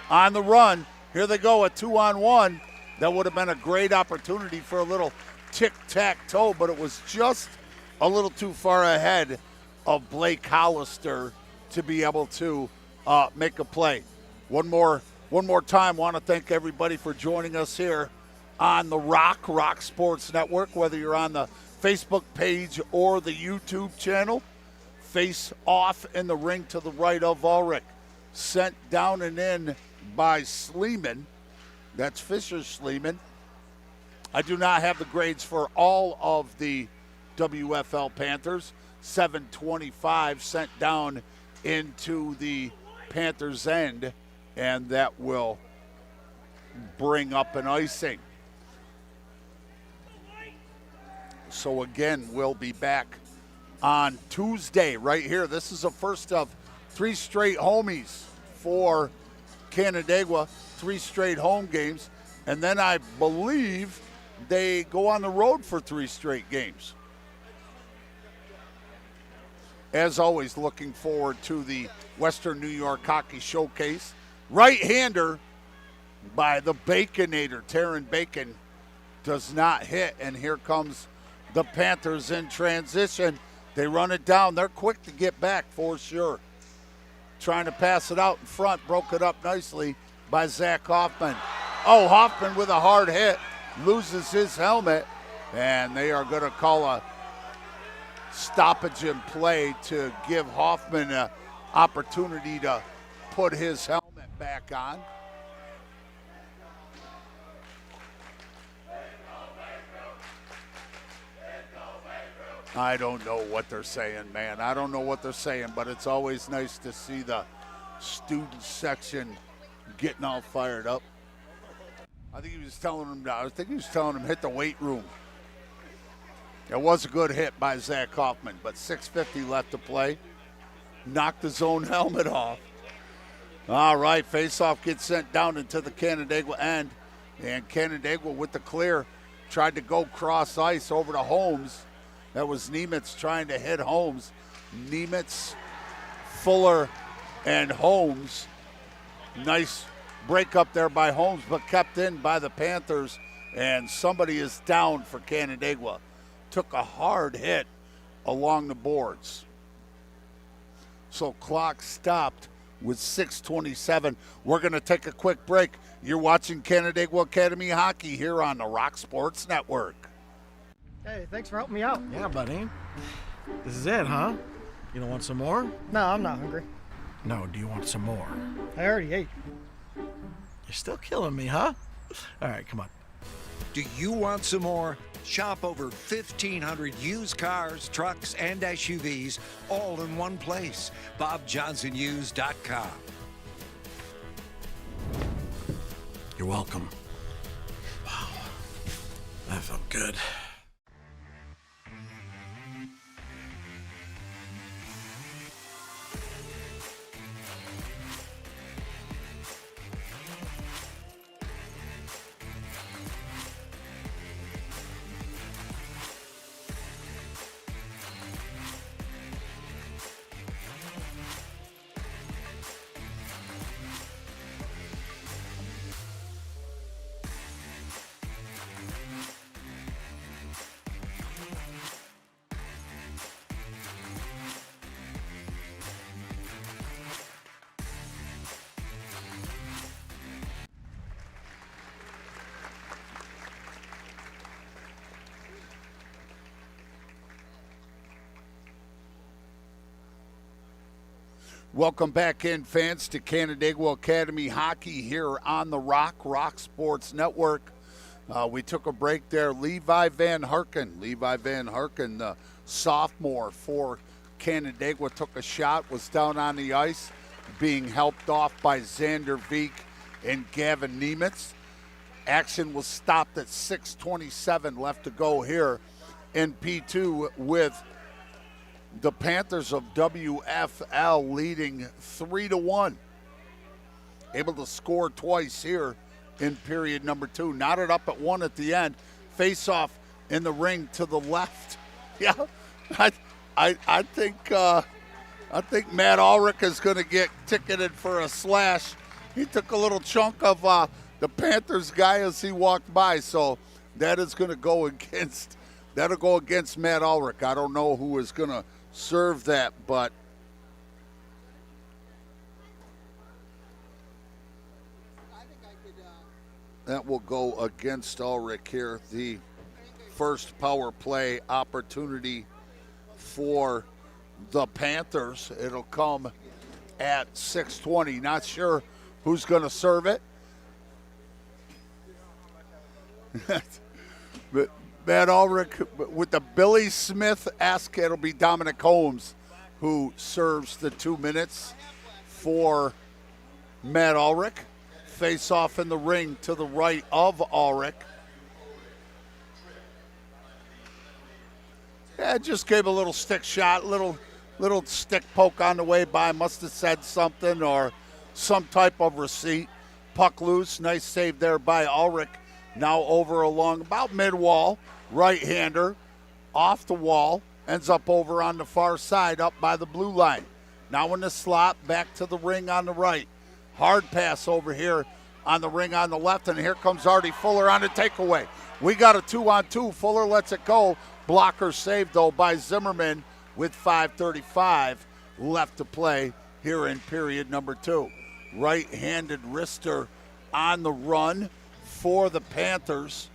on the run. Here they go, a 2-on-1. That would have been a great opportunity for a little tic-tac-toe, but it was just a little too far ahead of Blake Hollister to be able to make a play. One more time, want to thank everybody for joining us here on the Rock Sports Network, whether you're on the Facebook page or the YouTube channel. Face off in the ring to the right of Ulrich. Sent down and in by Sleeman. That's Fisher Sleeman. I do not have the grades for all of the WFL Panthers. 7:25 sent down into the Panthers' end, and that will bring up an icing. So again, we'll be back on Tuesday right here. This is the first of 3 straight homies for Canandaigua, 3 straight home games, and then I believe they go on the road for 3 straight games. As always, looking forward to the Western New York Hockey Showcase. Right-hander by the Baconator. Taryn Bacon does not hit, and here comes the Panthers in transition. They run it down. They're quick to get back for sure. Trying to pass it out in front. Broke it up nicely by Zach Hoffman. Hoffman with a hard hit. Loses his helmet. And they are going to call a stoppage in play to give Hoffman an opportunity to put his helmet back on. I don't know what they're saying, man. I don't know what they're saying, but it's always nice to see the student section getting all fired up. I think he was telling him hit the weight room. It was a good hit by Zach Hoffman, but 6:50 left to play. Knocked his own helmet off. All right, faceoff gets sent down into the Canandaigua end, and Canandaigua with the clear tried to go cross ice over to Holmes. That was Nemitz trying to hit Holmes. Nemitz, Fuller, and Holmes. Nice break up there by Holmes, but kept in by the Panthers, and somebody is down for Canandaigua. Took a hard hit along the boards. So clock stopped with 6:27. We're going to take a quick break. You're watching Canandaigua Academy Hockey here on the Rock Sports Network. Hey, thanks for helping me out. Yeah, buddy. This is it, huh? You don't want some more? No, I'm not hungry. No, do you want some more? I already ate. You're still killing me, huh? All right, come on. Do you want some more? Shop over 1,500 used cars, trucks, and SUVs all in one place. BobJohnsonUsed.com. You're welcome. Wow. That felt good. Welcome back in, fans, to Canandaigua Academy Hockey here on the Rock Sports Network. We took a break there. Levi Van Harken, the sophomore for Canandaigua, took a shot, was down on the ice, being helped off by Xander Veek and Gavin Nemitz. Action was stopped at 6:27 left to go here in P2 with the Panthers of WFL leading 3-1. Able to score twice here in period number 2. Knotted up at 1 at the end. Face off in the ring to the left. Yeah, I think Matt Ulrich is going to get ticketed for a slash. He took a little chunk of the Panthers guy as he walked by, so that is going to go against. That'll go against Matt Ulrich. I don't know who is going to serve that, but that will go against Ulrich here. The first power play opportunity for the Panthers. It'll come at 6:20. Not sure who's going to serve it. But Matt Ulrich with the Billy Smith-esque, it'll be Dominic Holmes who serves the 2 minutes for Matt Ulrich. Face off in the ring to the right of Ulrich. Yeah, just gave a little stick shot, little stick poke on the way by. Must have said something or some type of receipt. Puck loose, nice save there by Ulrich. Now over along about mid-wall. Right-hander off the wall, ends up over on the far side up by the blue line. Now in the slot, back to the ring on the right. Hard pass over here on the ring on the left, and here comes Artie Fuller on the takeaway. We got a 2-on-2. Fuller lets it go. Blocker saved, though, by Zimmerman with 5:35 left to play here in period number 2. Right-handed wrister on the run for the Panthers.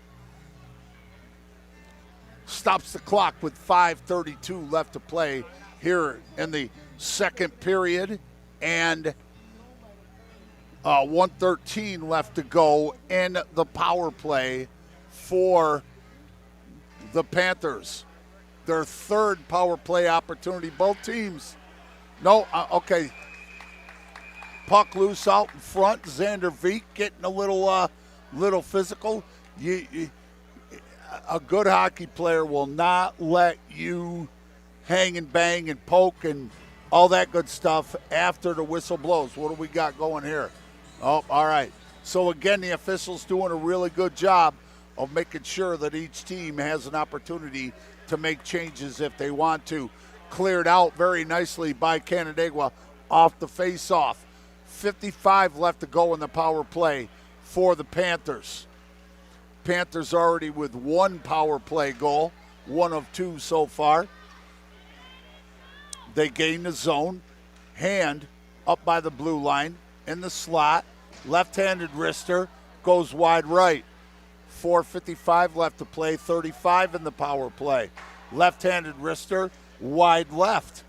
Stops the clock with 5:32 left to play here in the second period, and 1:13 left to go in the power play for the Panthers. Their third power play opportunity. Both teams. No, okay. Puck loose out in front. Xander Veek getting a little little physical, a good hockey player will not let you hang and bang and poke and all that good stuff after the whistle blows. What do we got going here? Oh, all right. So, again, the officials doing a really good job of making sure that each team has an opportunity to make changes if they want to. Cleared out very nicely by Canandaigua off the face-off. 55 left to go in the power play for the Panthers. Panthers already with one power play goal, one of two so far. They gain the zone. Hand up by the blue line in the slot. Left-handed wrister goes wide right. 4:55 left to play, 35 in the power play. Left-handed wrister, wide left.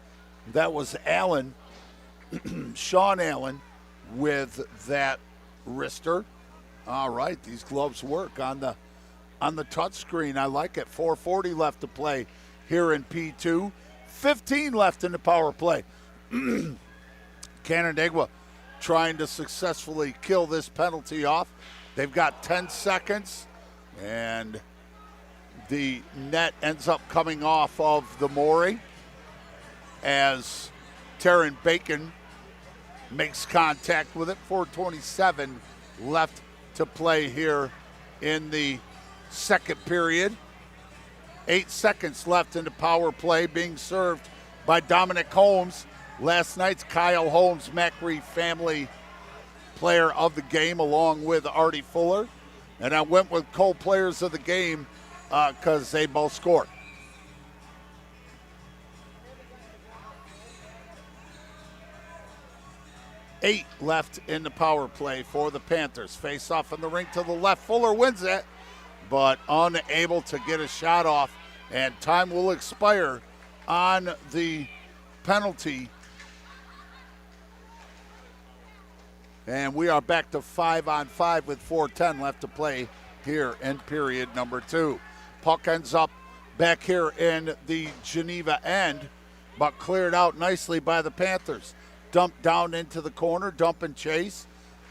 That was Allen, Sean Allen, with that wrister. All right, these gloves work on the touch screen. I like it. 4:40 left to play here in P2. 15 left in the power play. Canandaigua trying to successfully kill this penalty off. They've got 10 seconds, and the net ends up coming off of the Morey as Taryn Bacon makes contact with it. 4:27 left to play here in the second period. 8 seconds left in the power play, being served by Dominic Holmes. Last night's Kyle Holmes Macri family player of the game, along with Artie Fuller. And I went with co-players of the game because they both scored. Eight left in the power play for the Panthers. Face off in the rink to the left. Fuller wins it, but unable to get a shot off. And time will expire on the penalty. And we are back to 5-on-5 with 4:10 left to play here in period number 2. Puck ends up back here in the Geneva end, but cleared out nicely by the Panthers. Dumped down into the corner, dump and chase.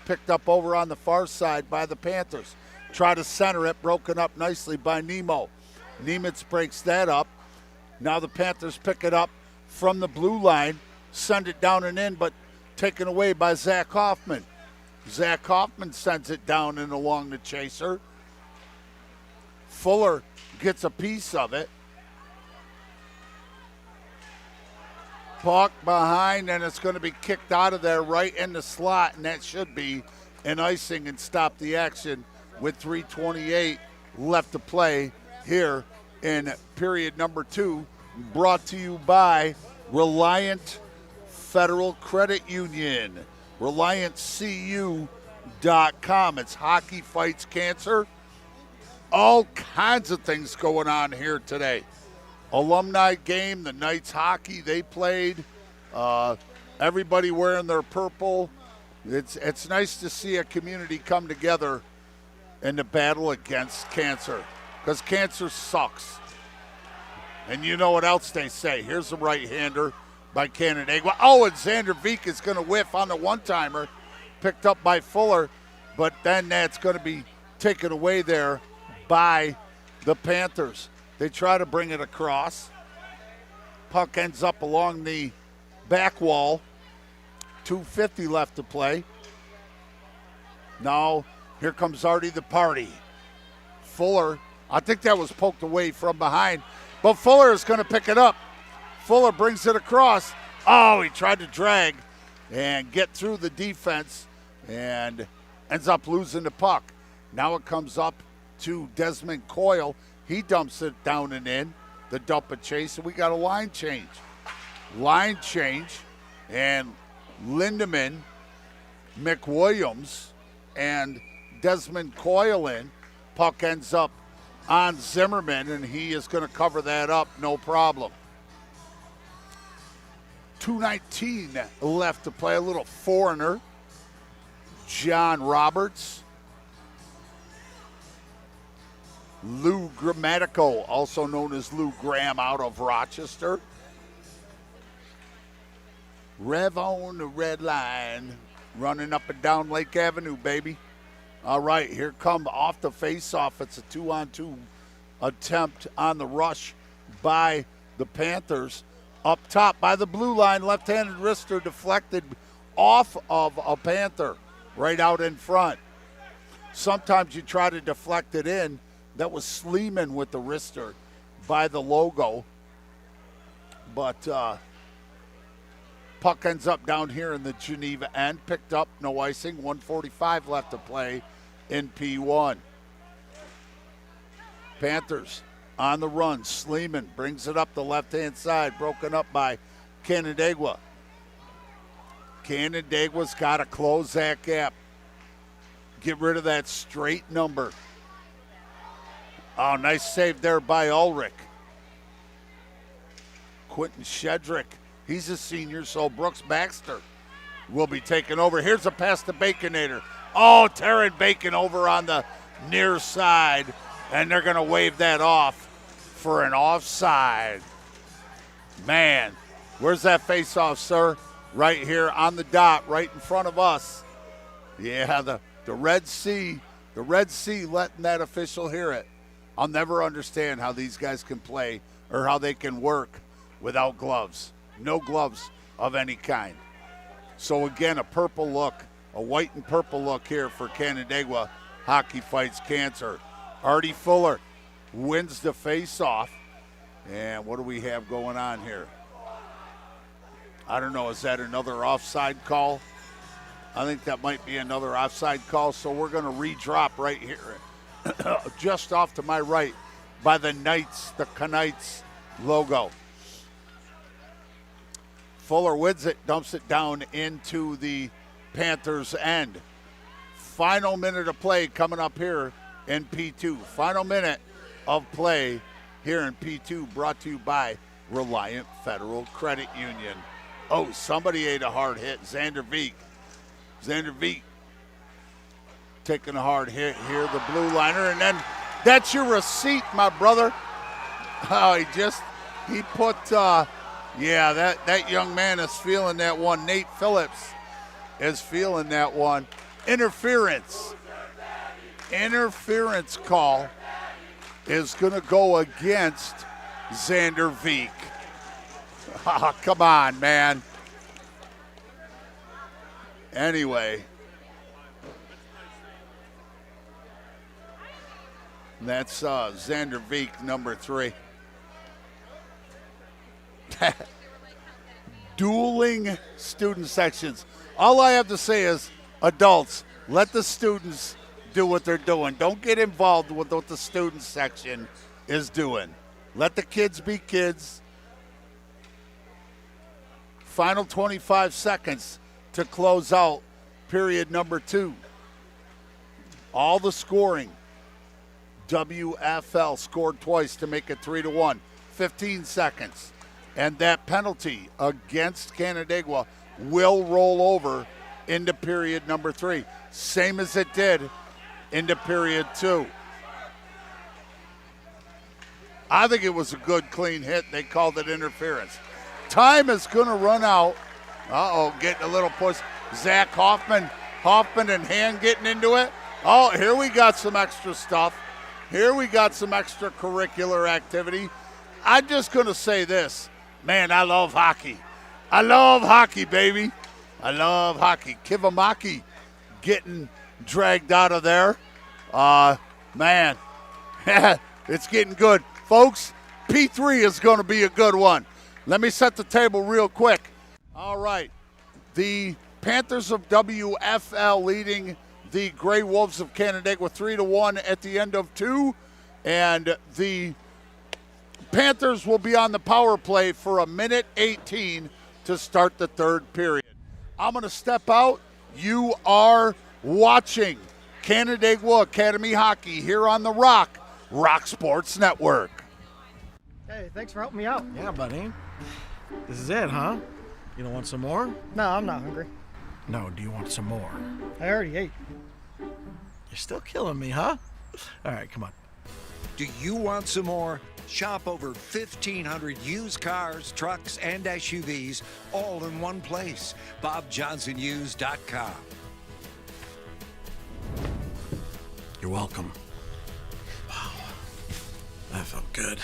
Picked up over on the far side by the Panthers. Try to center it, broken up nicely by Nemo. Nemitz breaks that up. Now the Panthers pick it up from the blue line, send it down and in, but taken away by Zach Hoffman. Zach Hoffman sends it down and along the chaser. Fuller gets a piece of it. Puck behind, and it's going to be kicked out of there right in the slot, and that should be an icing and stop the action with 3:28 left to play here in period number 2. Brought to you by Reliant Federal Credit Union. ReliantCU.com. It's Hockey Fights Cancer. All kinds of things going on here today. Alumni game, the Knights hockey they played. Everybody wearing their purple. It's nice to see a community come together in the battle against cancer, because cancer sucks. And you know what else they say. Here's a right-hander by Canandaigua. Oh, and Xander Veek is going to whiff on the one-timer, picked up by Fuller, but then that's going to be taken away there by the Panthers. They try to bring it across. Puck ends up along the back wall. 2:50 left to play. Now, here comes Artie the Party. Fuller, I think that was poked away from behind, but Fuller is going to pick it up. Fuller brings it across. Oh, he tried to drag and get through the defense and ends up losing the puck. Now it comes up to Desmond Coyle. He dumps it down and in, the dump and chase, and we got a line change. Line change, and Lindemann, McWilliams, and Desmond Coyle in. Puck ends up on Zimmerman, and he is going to cover that up, no problem. 2:19 left to play. A little foreigner, John Roberts. Lou Grammatico, also known as Lou Graham, out of Rochester. Rev on the red line, running up and down Lake Avenue, baby. All right, here come off the face-off. It's a 2-on-2 attempt on the rush by the Panthers. Up top by the blue line, left-handed wrister deflected off of a Panther right out in front. Sometimes you try to deflect it in. That was Sleeman with the wrister by the logo. But puck ends up down here in the Geneva end. Picked up, no icing, 1:45 left to play in P1. Panthers on the run. Sleeman brings it up the left-hand side, broken up by Canandaigua. Canandaigua's got to close that gap. Get rid of that straight number. Oh, nice save there by Ulrich. Quentin Shedrick, he's a senior, so Brooks Baxter will be taking over. Here's a pass to Baconator. Oh, Taryn Bacon over on the near side, and they're going to wave that off for an offside. Man, where's that face-off, sir? Right here on the dot, right in front of us. Yeah, the Red Sea letting that official hear it. I'll never understand how these guys can play or how they can work without gloves. No gloves of any kind. So again, a purple look, a white and purple look here for Canandaigua. Hockey fights cancer. Artie Fuller wins the face-off. And what do we have going on here? I don't know, is that another offside call? I think that might be another offside call, so we're going to redrop right here, just off to my right by the Knights, the Knights logo. Fuller wins it, dumps it down into the Panthers' end. Final minute of play coming up here in P2. Final minute of play here in P2, brought to you by Reliant Federal Credit Union. Oh, somebody ate a hard hit. Xander Veek. Xander Veek taking a hard hit here, the blue liner, and then that's your receipt, my brother. Oh, he put, that young man is feeling that one. Nate Phillips is feeling that one. Interference call is going to go against Xander Veek. Oh, come on, man. Anyway, that's Xander Veek, number 3. Dueling student sections. All I have to say is, adults, let the students do what they're doing. Don't get involved with what the student section is doing. Let the kids be kids. Final 25 seconds to close out period number 2. All the scoring. WFL scored twice to make it 3-1. 15 seconds. And that penalty against Canandaigua will roll over into period number 3. Same as it did into period 2. I think it was a good, clean hit. They called it interference. Time is going to run out. Getting a little push. Zach Hoffman and Hand getting into it. Oh, here we got some extra stuff. Here we got some extracurricular activity. I'm just going to say this. Man, I love hockey. I love hockey, baby. I love hockey. Kivamaki getting dragged out of there. Man, it's getting good. Folks, P3 is going to be a good one. Let me set the table real quick. All right. The Panthers of WFL leading the Grey Wolves of Canandaigua 3-1 at the end of 2. And the Panthers will be on the power play for 1:18 to start the third period. I'm going to step out. You are watching Canandaigua Academy Hockey here on the Rock Sports Network. Hey, thanks for helping me out. Yeah, buddy. This is it, huh? You don't want some more? No, I'm not hungry. No, do you want some more? I already ate. You're still killing me, huh? All right, come on. Do you want some more? Shop over 1,500 used cars, trucks, and SUVs all in one place. BobJohnsonUsed.com. You're welcome. Wow. That felt good.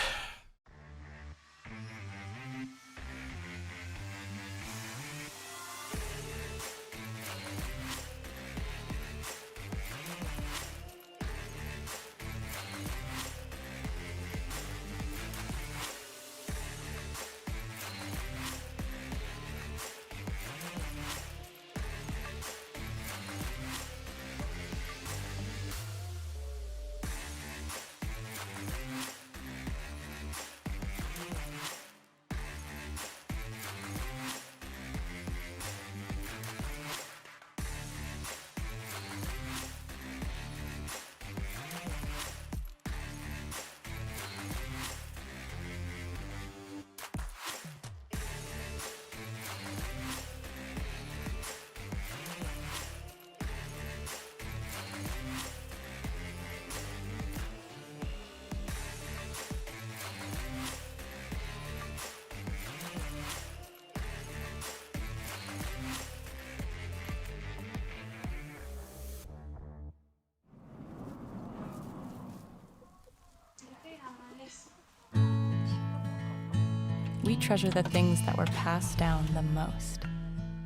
We treasure the things that were passed down the most.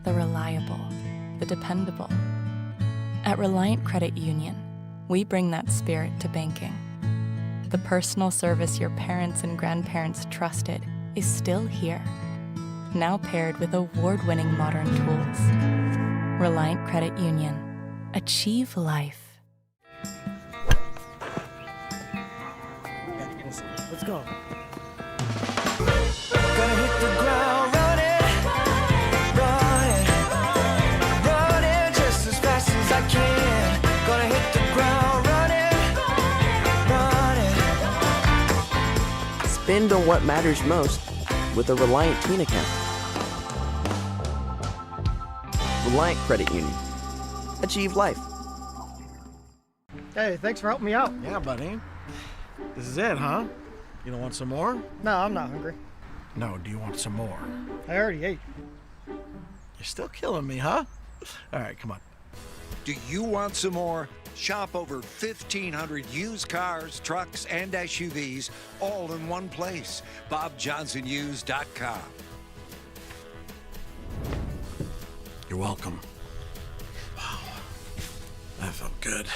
The reliable, the dependable. At Reliant Credit Union, we bring that spirit to banking. The personal service your parents and grandparents trusted is still here, now paired with award-winning modern tools. Reliant Credit Union. Achieve life. Let's go. Gonna hit the ground running, running just as fast as I can. Gonna hit the ground running. Spend on what matters most with a Reliant Teen account. Reliant Credit Union. Achieve life. Hey, thanks for helping me out. Yeah, buddy. This is it, huh? You don't want some more? No, I'm not hungry. No, do you want some more? I already ate. You're still killing me, huh? All right, come on. Do you want some more? Shop over 1,500 used cars, trucks, and SUVs all in one place. BobJohnsonUsed.com. You're welcome. Wow. That felt good.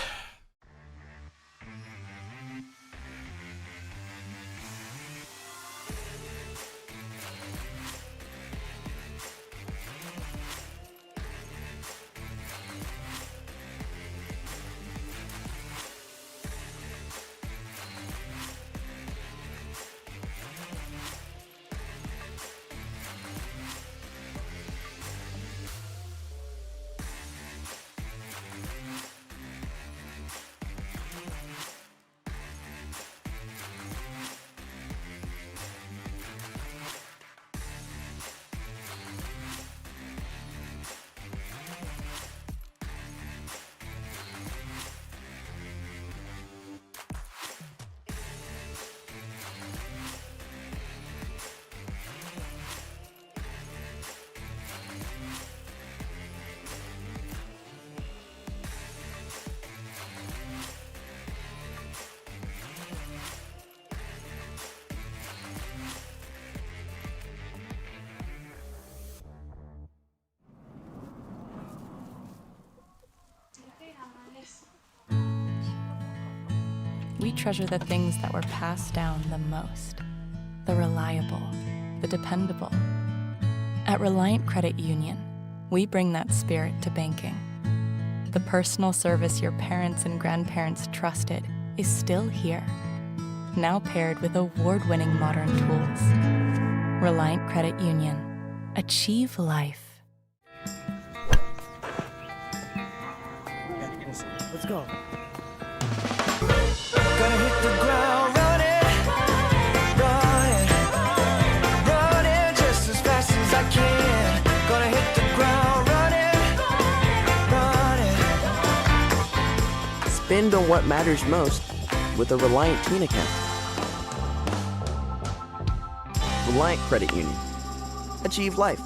We treasure the things that were passed down the most. The reliable, the dependable. At Reliant Credit Union, we bring that spirit to banking. The personal service your parents and grandparents trusted is still here, now paired with award-winning modern tools. Reliant Credit Union. Achieve life. Let's go. Gonna hit the ground running just as fast as I can. Gonna hit the ground running. Spend on what matters most with a Reliant Teen account. Reliant Credit Union. Achieve life.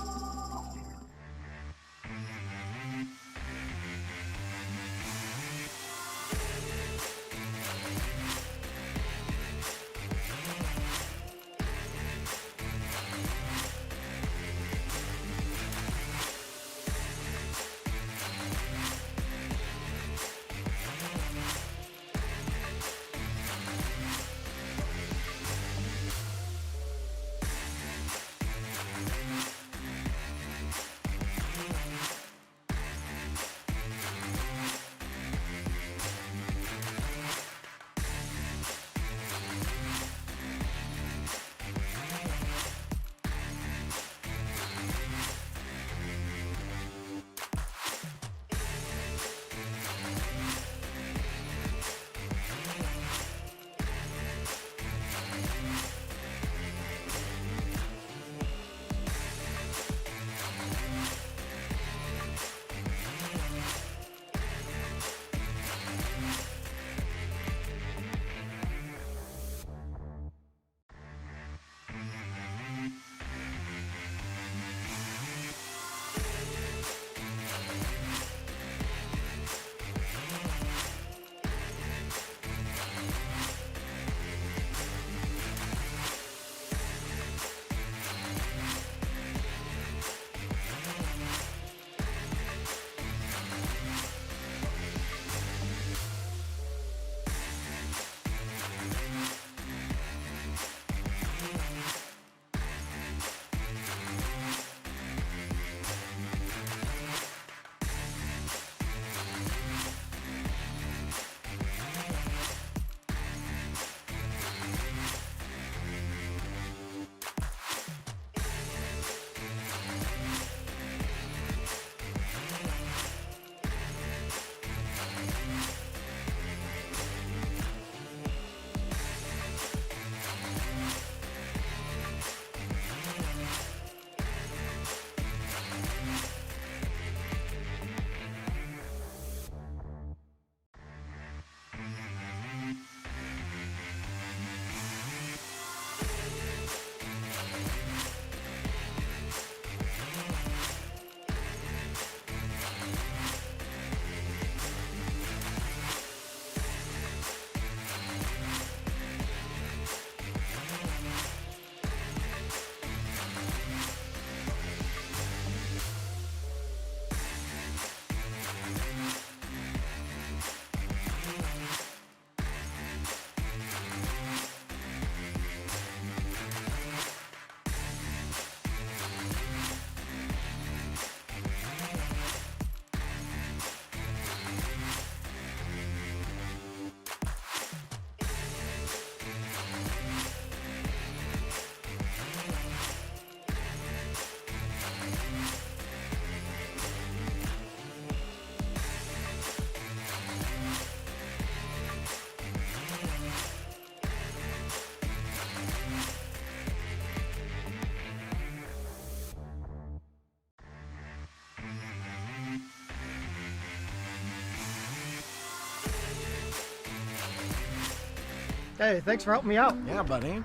Hey, thanks for helping me out. Yeah, buddy.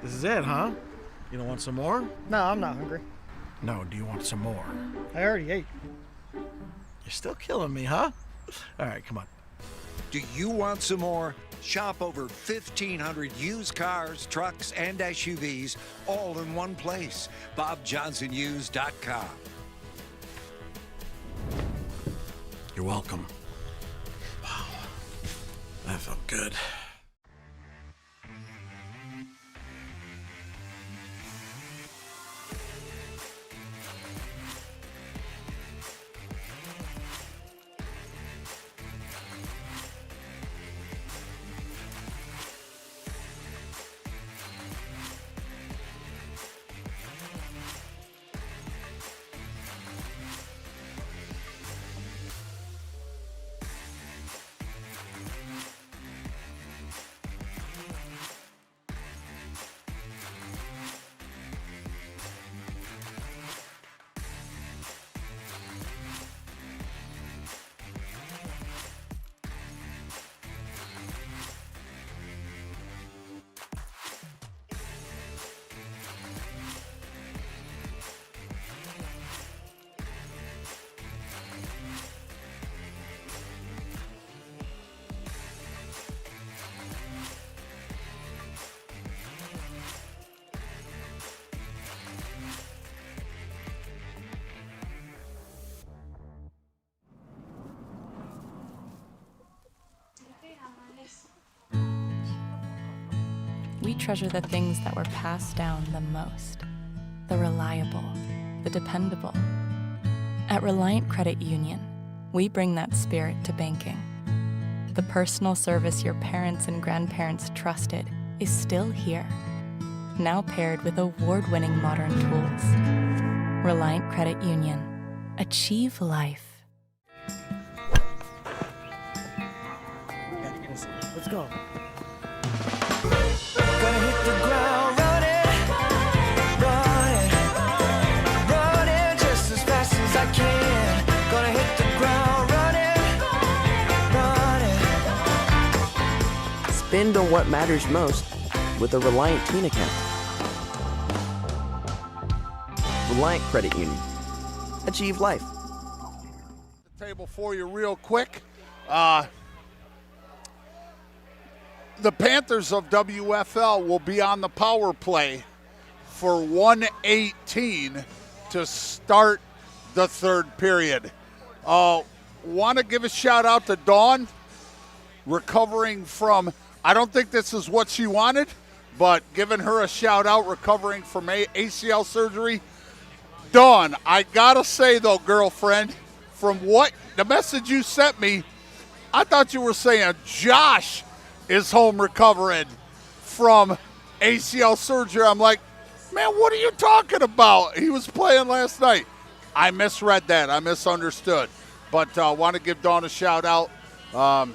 This is it, huh? You don't want some more? No, I'm not hungry. No, do you want some more? I already ate. You're still killing me, huh? All right, come on. Do you want some more? Shop over 1,500 used cars, trucks, and SUVs all in one place. BobJohnsonUsed.com. You're welcome. Wow. That felt good. We treasure the things that were passed down the most. The reliable, the dependable. At Reliant Credit Union, we bring that spirit to banking. The personal service your parents and grandparents trusted is still here, now paired with award-winning modern tools. Reliant Credit Union. Achieve life. Let's go. Gonna hit the ground running, running just as fast as I can. Gonna hit the ground running. Spend on what matters most with a Reliant Teen account. Reliant Credit Union. Achieve life. The table for you real quick. The Panthers of WFL will be on the power play for 1:18 to start the third period. Want to give a shout out to Dawn, recovering from, I don't think this is what she wanted, but giving her a shout out, recovering from ACL surgery. Dawn, I gotta say though, girlfriend, from what the message you sent me, I thought you were saying Josh is home recovering from ACL surgery. I'm like, man, what are you talking about? He was playing last night. I misread that. I misunderstood. But want to give Dawn a shout out. I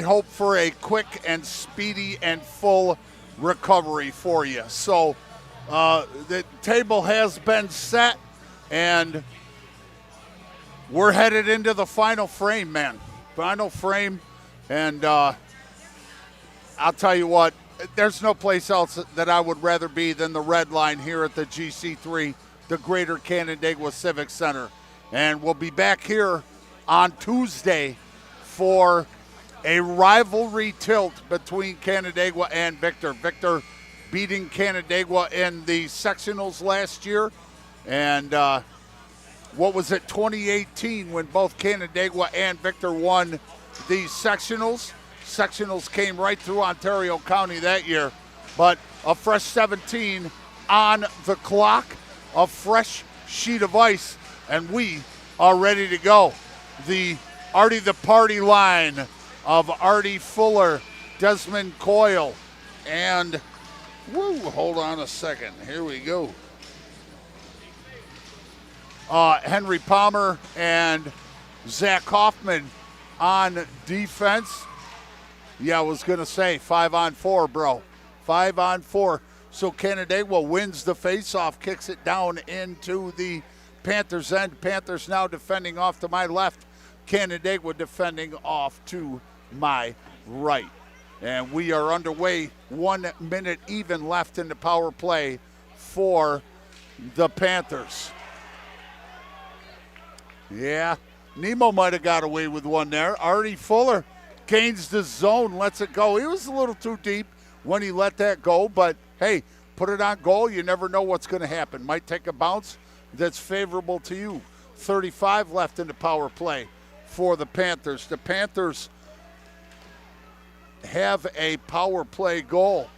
hope for a quick and speedy and full recovery for you. So the table has been set, and we're headed into the final frame, man. Final frame, and I'll tell you what, there's no place else that I would rather be than the red line here at the GC3, the Greater Canandaigua Civic Center. And we'll be back here on Tuesday for a rivalry tilt between Canandaigua and Victor. Victor beating Canandaigua in the sectionals last year, and what was it, 2018, when both Canandaigua and Victor won the sectionals. Sectionals came right through Ontario County that year. But a fresh 17 on the clock, a fresh sheet of ice, and we are ready to go. The Artie the Party line of Artie Fuller, Desmond Coyle, and, hold on a second, here we go. Henry Palmer and Zach Hoffman on defense. Yeah, I was going to say 5-on-4, bro. 5-on-4. So Canandaigua wins the faceoff, kicks it down into the Panthers end. Panthers now defending off to my left. Canandaigua defending off to my right. And we are underway. 1 minute even left in the power play for the Panthers. Yeah, Nemo might have got away with one there. Artie Fuller gains the zone, lets it go. He was a little too deep when he let that go, but hey, put it on goal. You never know what's going to happen. Might take a bounce that's favorable to you. 35 left in the power play for the Panthers. The Panthers have a power play goal.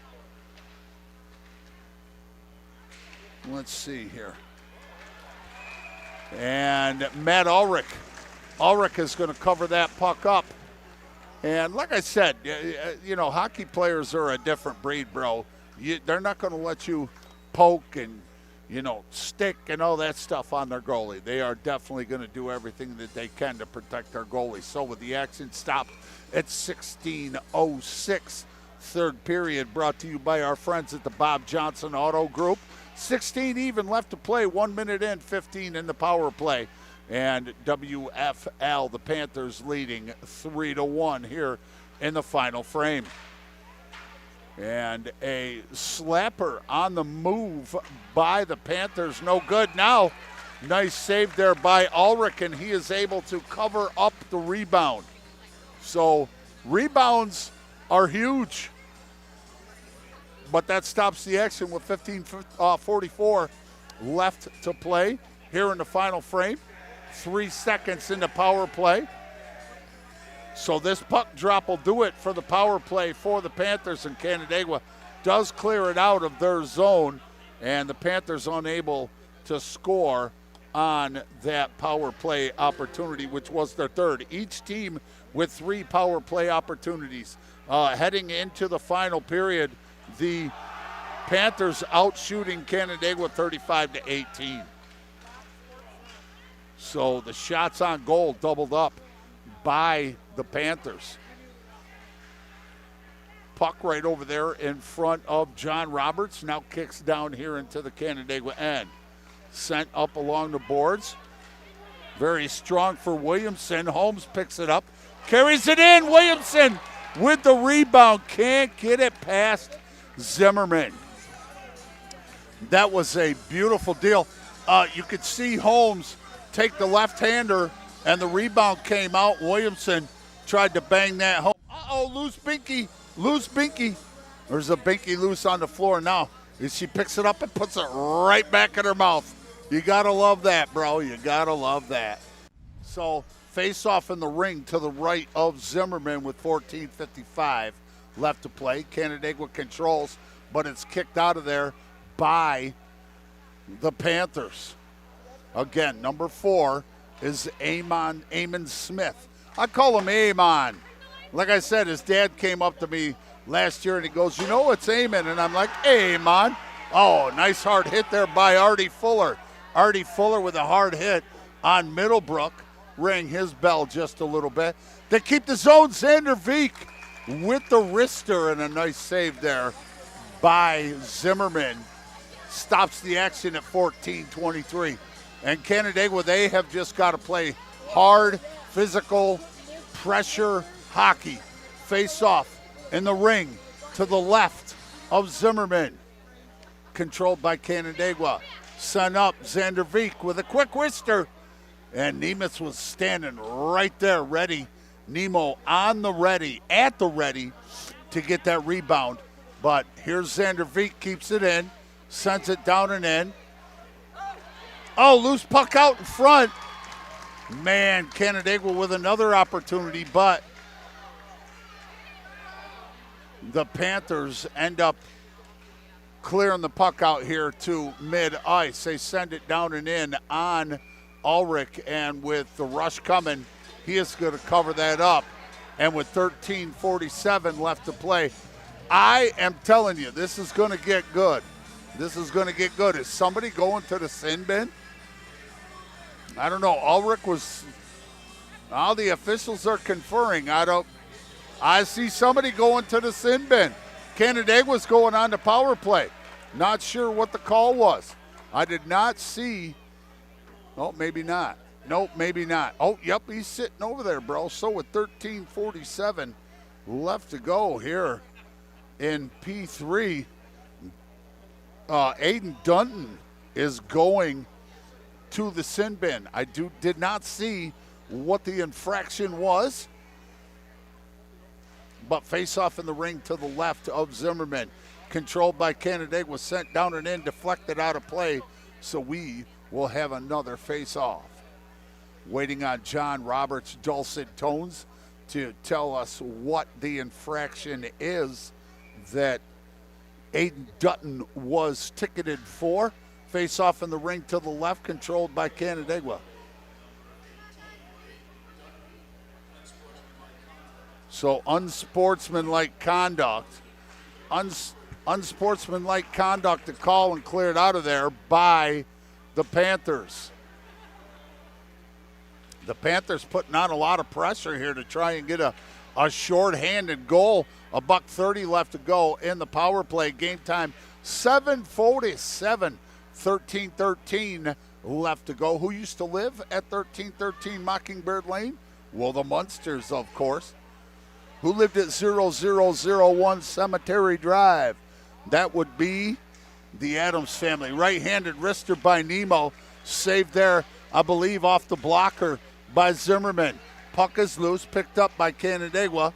Let's see here. And Matt Ulrich. Ulrich is going to cover that puck up. And like I said, hockey players are a different breed, bro. They're not going to let you poke and, stick and all that stuff on their goalie. They are definitely going to do everything that they can to protect their goalie. So with the action stopped at 16:06, third period, brought to you by our friends at the Bob Johnson Auto Group. 16 even left to play, 1 minute in, 15 in the power play. And WFL, the Panthers leading 3-1 here in the final frame. And a slapper on the move by the Panthers. No good now. Nice save there by Ulrich, and he is able to cover up the rebound. So rebounds are huge. But that stops the action with 15:44 left to play here in the final frame. 3 seconds in the power play. So this puck drop will do it for the power play for the Panthers, and Canandaigua does clear it out of their zone, and the Panthers unable to score on that power play opportunity, which was their third. Each team with 3 power play opportunities. Heading into the final period, the Panthers outshooting Canandaigua 35-18. So the shots on goal doubled up by the Panthers. Puck right over there in front of John Roberts. Now kicks down here into the Canandaigua end. Sent up along the boards. Very strong for Williamson. Holmes picks it up. Carries it in. Williamson with the rebound. Can't get it past Zimmerman. That was a beautiful deal. You could see Holmes take the left-hander, and the rebound came out. Williamson tried to bang that home. Uh-oh, loose binky. Loose binky. There's a binky loose on the floor now. She picks it up and puts it right back in her mouth. You got to love that, bro. You got to love that. So face-off in the ring to the right of Zimmerman with 14:55 left to play. Canandaigua controls, but it's kicked out of there by the Panthers. Again, number 4 is Amon Smith. I call him Amon. Like I said, his dad came up to me last year and he goes, it's Amon. And I'm like, Amon. Oh, nice hard hit there by Artie Fuller. Artie Fuller with a hard hit on Middlebrook. Rang his bell just a little bit. They keep the zone. Xander Veek with the wrister, and a nice save there by Zimmerman. Stops the action at 14:23. And Canandaigua, they have just got to play hard, physical, pressure hockey. Face off in the ring to the left of Zimmerman. Controlled by Canandaigua. Sent up, Xander Veek with a quick wrister. And Nemeth was standing right there ready. Nemo on the ready, at the ready to get that rebound. But here's Xander Veek, keeps it in, sends it down and in. Oh, loose puck out in front. Man, Canandaigua with another opportunity, but the Panthers end up clearing the puck out here to mid-ice. They send it down and in on Ulrich, and with the rush coming, he is going to cover that up. And with 13:47 left to play, I am telling you, this is going to get good. This is going to get good. Is somebody going to the sin bin? I don't know. Ulrich was, now the officials are conferring. I see somebody going to the sin bin. Canandaigua's going on the power play. Not sure what the call was. I did not see. Oh, maybe not. Nope, maybe not. Oh, yep, he's sitting over there, bro. So with 13:47 left to go here in P3. Aiden Dunton is going to the sin bin. I did not see what the infraction was, but face off in the ring to the left of Zimmerman. Controlled by Canandaigua, sent down and in, deflected out of play, so we will have another face off. Waiting on John Roberts' dulcet tones to tell us what the infraction is that Aiden Dutton was ticketed for. Face off in the ring to the left, controlled by Canandaigua. So unsportsmanlike conduct. Unsportsmanlike conduct to call and clear it out of there by the Panthers. The Panthers putting on a lot of pressure here to try and get a short-handed goal. $1:30 left to go in the power play. Game time 7:47, 13-13 left to go. Who used to live at 1313 Mockingbird Lane? Well, the Munsters, of course. Who lived at 0001 Cemetery Drive? That would be the Adams family. Right-handed wrister by Nemo. Saved there, I believe, off the blocker by Zimmerman. Puck is loose, picked up by Canandaigua.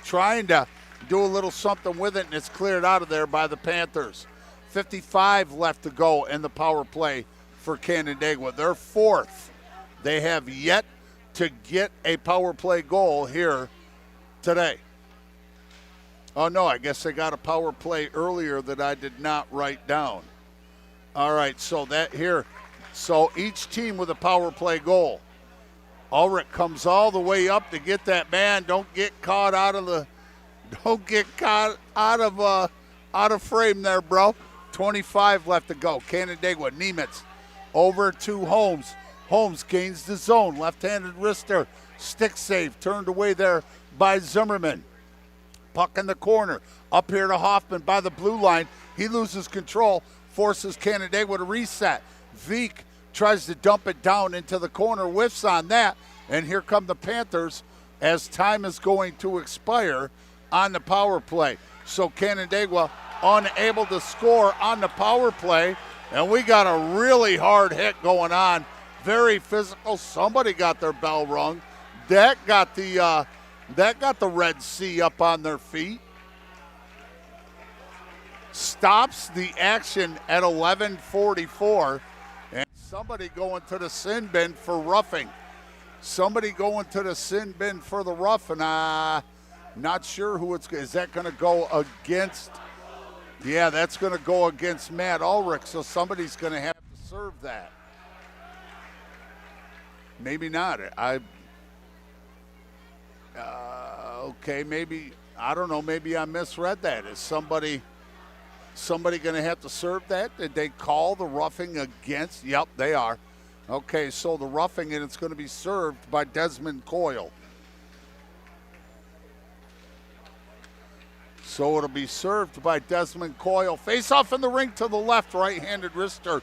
Trying to do a little something with it, and it's cleared out of there by the Panthers. 55 left to go in the power play for Canandaigua. They're fourth. They have yet to get a power play goal here today. Oh, no, I guess they got a power play earlier that I did not write down. All right, so that here. So each team with a power play goal. Ulrich comes all the way up to get that man. Don't get caught out of frame there, bro. 25 left to go. Canandaigua, Nemitz over to Holmes. Holmes gains the zone. Left-handed wrister. Stick save. Turned away there by Zimmerman. Puck in the corner. Up here to Hoffman by the blue line. He loses control. Forces Canandaigua to reset. Veek tries to dump it down into the corner. Whiffs on that. And here come the Panthers as time is going to expire on the power play. So Canandaigua unable to score on the power play. And we got a really hard hit going on. Very physical. Somebody got their bell rung. That got the Red Sea up on their feet. Stops the action at 11:44. And somebody going to the sin bin for roughing. Somebody going to the sin bin for the rough. And not sure who it's. Is that going to go against? Yeah, that's going to go against Matt Ulrich. So somebody's going to have to serve that. Maybe not. Okay, maybe, I don't know, maybe I misread that. Is somebody going to have to serve that? Did they call the roughing against? Yep, they are. Okay, so the roughing, and it's going to be served by Desmond Coyle. So it'll be served by Desmond Coyle. Face off in the ring to the left, right-handed wrister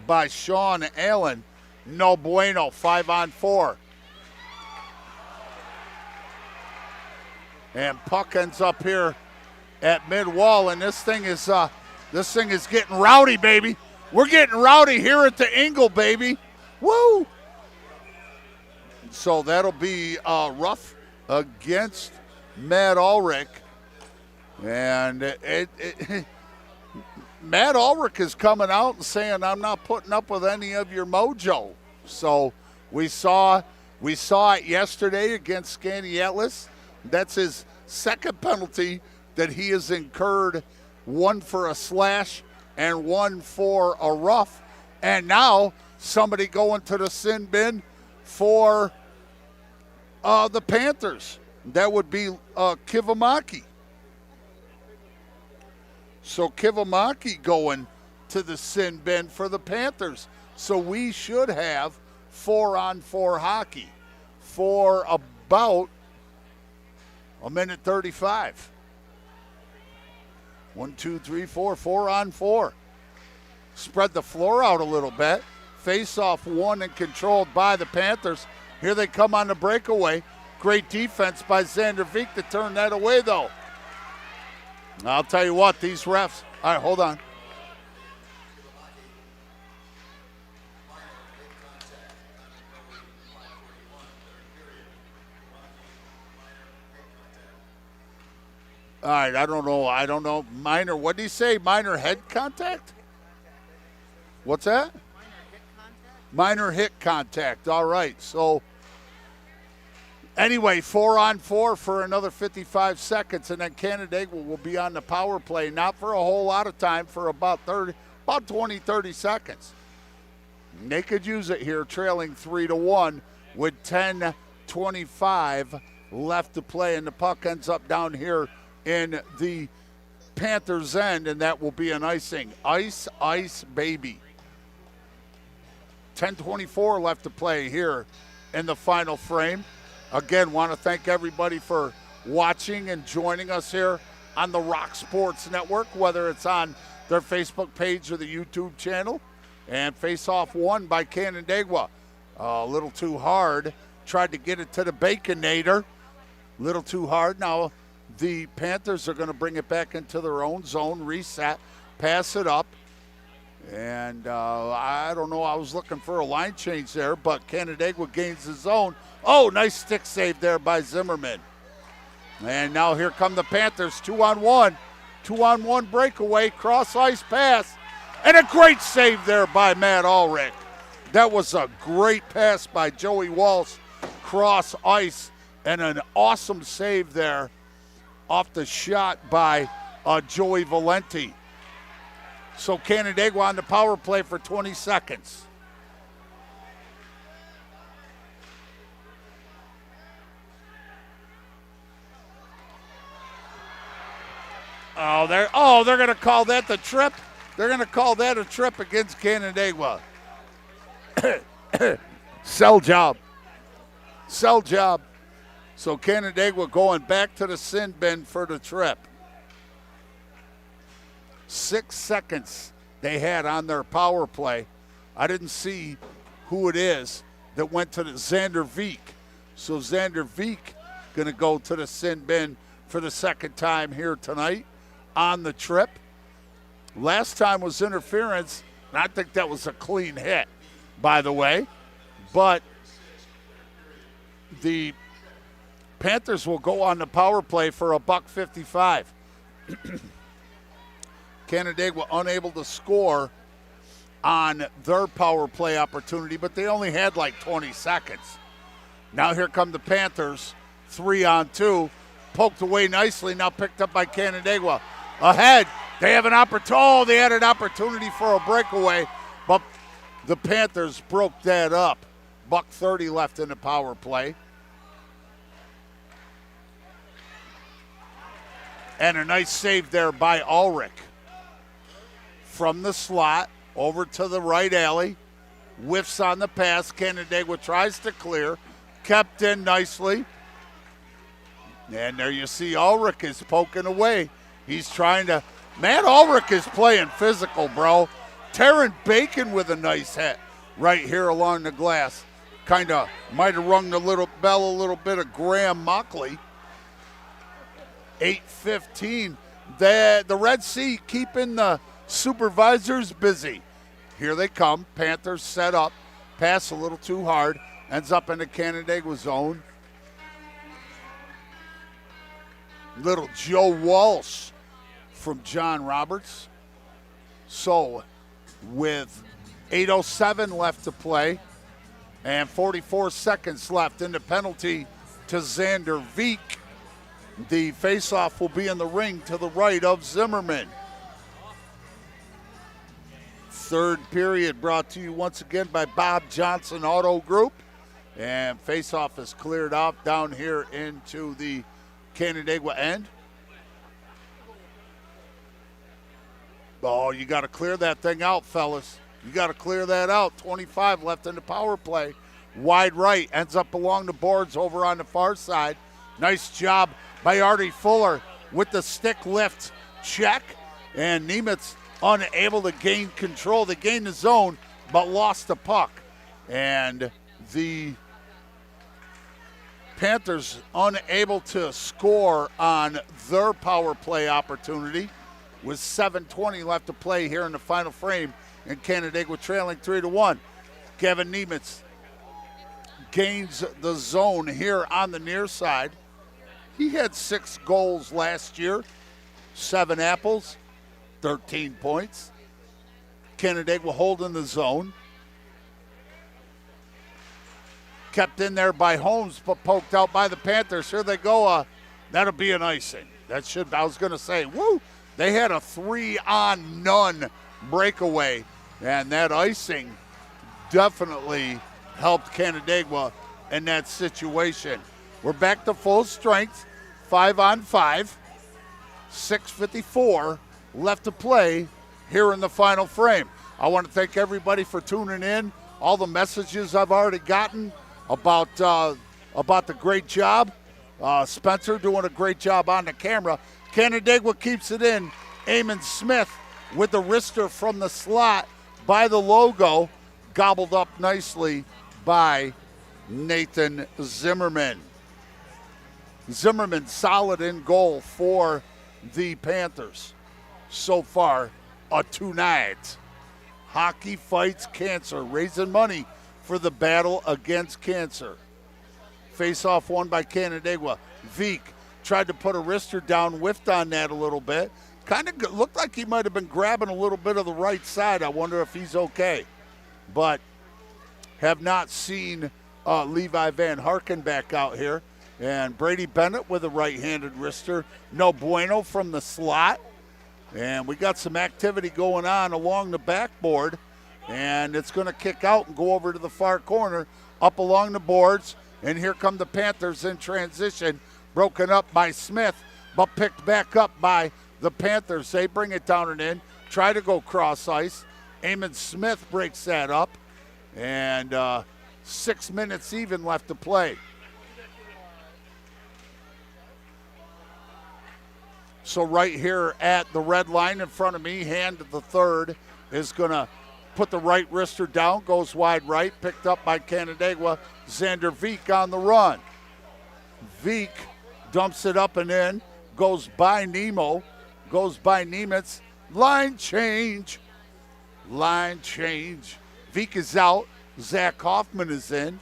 by Sean Allen. No bueno, 5-on-4. And puck ends up here at mid-wall, and this thing is getting rowdy, baby. We're getting rowdy here at the Ingle, baby. Woo! So that'll be rough against Matt Ulrich. And Matt Ulrich is coming out and saying, I'm not putting up with any of your mojo. So we saw it yesterday against Skaneateles. That's his second penalty that he has incurred, one for a slash and one for a rough. And now somebody going to the sin bin for the Panthers. That would be Kivamaki. So Kivamaki going to the sin bin for the Panthers. So we should have 4-on-4 hockey for about a minute 35. 1, 2, 3, 4, 4-on-4. Spread the floor out a little bit. Face off won and controlled by the Panthers. Here they come on the breakaway. Great defense by Zandervik to turn that away, though. I'll tell you what, these refs. All right, hold on. All right, I don't know. Minor, what did he say? Minor head contact? What's that? Minor hit contact. All right, so anyway, 4-on-4 for another 55 seconds, and then Canandaigua will be on the power play, not for a whole lot of time, for about 20, 30 seconds. They could use it here, trailing 3-1 with 10:25 left to play, and the puck ends up down here in the Panthers' end, and that will be an icing. Ice, ice, baby. 10:24 left to play here in the final frame. Again, want to thank everybody for watching and joining us here on the Rock Sports Network, whether it's on their Facebook page or the YouTube channel. And face-off won by Canandaigua. A little too hard. Tried to get it to the Baconator. Little too hard. Now the Panthers are going to bring it back into their own zone, reset, pass it up. And I don't know, I was looking for a line change there, but Canandaigua gains the zone. Oh, nice stick save there by Zimmerman. And now here come the Panthers, 2-on-1. 2-on-1 breakaway, cross-ice pass. And a great save there by Matt Ulrich. That was a great pass by Joey Walsh, cross-ice, and an awesome save there off the shot by Joey Valenti. So Canandaigua on the power play for 20 seconds. They're going to call that the trip. They're going to call that a trip against Canandaigua. Sell job. Sell job. So Canandaigua going back to the sin bin for the trip. 6 seconds they had on their power play. I didn't see who it is that went to the Zandervik. So Zandervik going to go to the sin bin for the second time here tonight on the trip. Last time was interference, and I think that was a clean hit, by the way. But the Panthers will go on the power play for $1.55. Canandaigua unable to score on their power play opportunity, but they only had like 20 seconds. Now here come the Panthers, 3-on-2, poked away nicely, now picked up by Canandaigua. Ahead, they have an opportunity. They had an opportunity for a breakaway, but the Panthers broke that up. $1.30 left in the power play. And a nice save there by Ulrich. From the slot over to the right alley. Whiffs on the pass. Canandaigua tries to clear. Kept in nicely. And there you see Ulrich is poking away. He's trying to. Matt Ulrich is playing physical, bro. Taryn Bacon with a nice hit right here along the glass. Kind of might have rung the little bell a little bit of Graham Mockley. 8:15. The Red Sea keeping the supervisors busy. Here they come. Panthers set up. Pass a little too hard. Ends up in the Canandaigua zone. Little Joe Walsh from John Roberts. So with 8:07 left to play and 44 seconds left in the penalty to Zandervik, the faceoff will be in the ring to the right of Zimmerman. Third period brought to you once again by Bob Johnson Auto Group. And faceoff is cleared out down here into the Canandaigua end. Oh, you got to clear that thing out, fellas. You got to clear that out. 25 left in the power play. Wide right, ends up along the boards over on the far side. Nice job by Artie Fuller with the stick lift check. And Nemitz unable to gain control. They gained the zone, but lost the puck. And the Panthers unable to score on their power play opportunity with 7:20 left to play here in the final frame, and Canandaigua trailing 3-1. Gavin Nemitz gains the zone here on the near side. He had 6 goals last year, 7 apples, 13 points. Canandaigua holding the zone. Kept in there by Holmes, but poked out by the Panthers. Here they go. That'll be an icing. I was going to say, woo! They had a 3-on-none breakaway, and that icing definitely helped Canandaigua in that situation. We're back to full strength, 5-on-5, 6:54 left to play here in the final frame. I want to thank everybody for tuning in. All the messages I've already gotten about the great job. Spencer doing a great job on the camera. Canandaigua keeps it in. Eamon Smith with the wrister from the slot by the logo. Gobbled up nicely by Nathan Zimmerman. Zimmerman solid in goal for the Panthers. So far, tonight. Hockey Fights Cancer, raising money for the battle against cancer. Face-off won by Canandaigua. Veek tried to put a wrister down, whiffed on that a little bit. Kind of looked like he might have been grabbing a little bit of the right side. I wonder if he's okay. But have not seen Levi Van Harken back out here. And Brady Bennett with a right-handed wrister. No bueno from the slot. And we got some activity going on along the backboard. And it's going to kick out and go over to the far corner, up along the boards. And here come the Panthers in transition, broken up by Smith, but picked back up by the Panthers. They bring it down and in, try to go cross ice. Eamon Smith breaks that up. And 6 minutes even left to play. So right here at the red line in front of me, hand the third is going to put the right wrister down, goes wide right, picked up by Canandaigua. Xander Veek on the run. Veek dumps it up and in, goes by Nemo, goes by Nemitz. Line change. Veek is out. Zach Hoffman is in.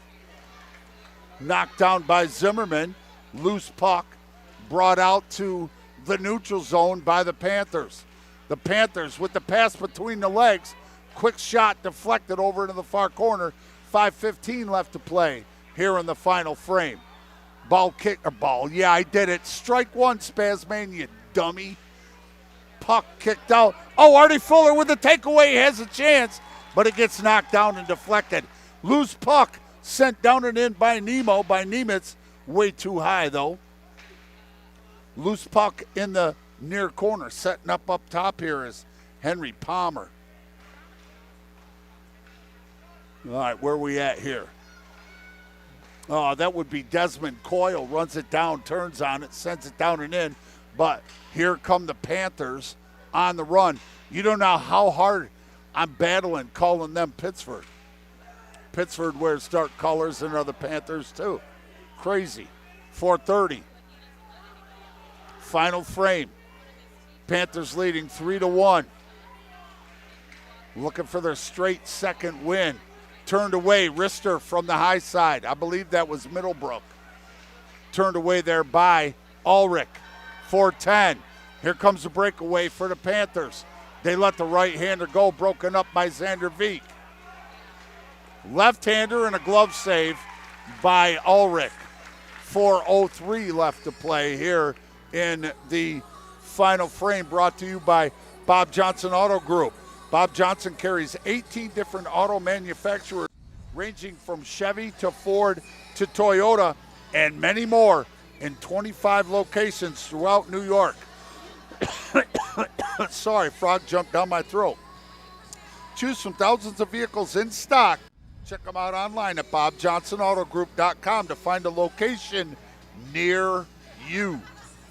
Knocked down by Zimmerman. Loose puck brought out to the neutral zone by the Panthers. The Panthers with the pass between the legs. Quick shot deflected over into the far corner. 5:15 left to play here in the final frame. Yeah, I did it. Strike one, Spazman, you dummy. Puck kicked out. Oh, Artie Fuller with the takeaway has a chance, but it gets knocked down and deflected. Loose puck sent down and in by Nemitz. Way too high, though. Loose puck in the near corner. Setting up top here is Henry Palmer. All right, where are we at here? Oh, that would be Desmond Coyle. Runs it down, turns on it, sends it down and in. But here come the Panthers on the run. You don't know how hard I'm battling calling them Pittsford. Pittsford wears dark colors and are the Panthers too. Crazy. 4:30. Final frame. Panthers leading 3-1. Looking for their straight second win. Turned away, wrister from the high side. I believe that was Middlebrook. Turned away there by Ulrich. 4:10. Here comes the breakaway for the Panthers. They let the right-hander go, broken up by Xander Veek. Left-hander and a glove save by Ulrich. 4:03 left to play here in the final frame, brought to you by Bob Johnson Auto Group. Bob Johnson carries 18 different auto manufacturers, ranging from Chevy to Ford to Toyota and many more in 25 locations throughout New York. Sorry, frog jumped down my throat. Choose from thousands of vehicles in stock. Check them out online at BobJohnsonAutoGroup.com to find a location near you.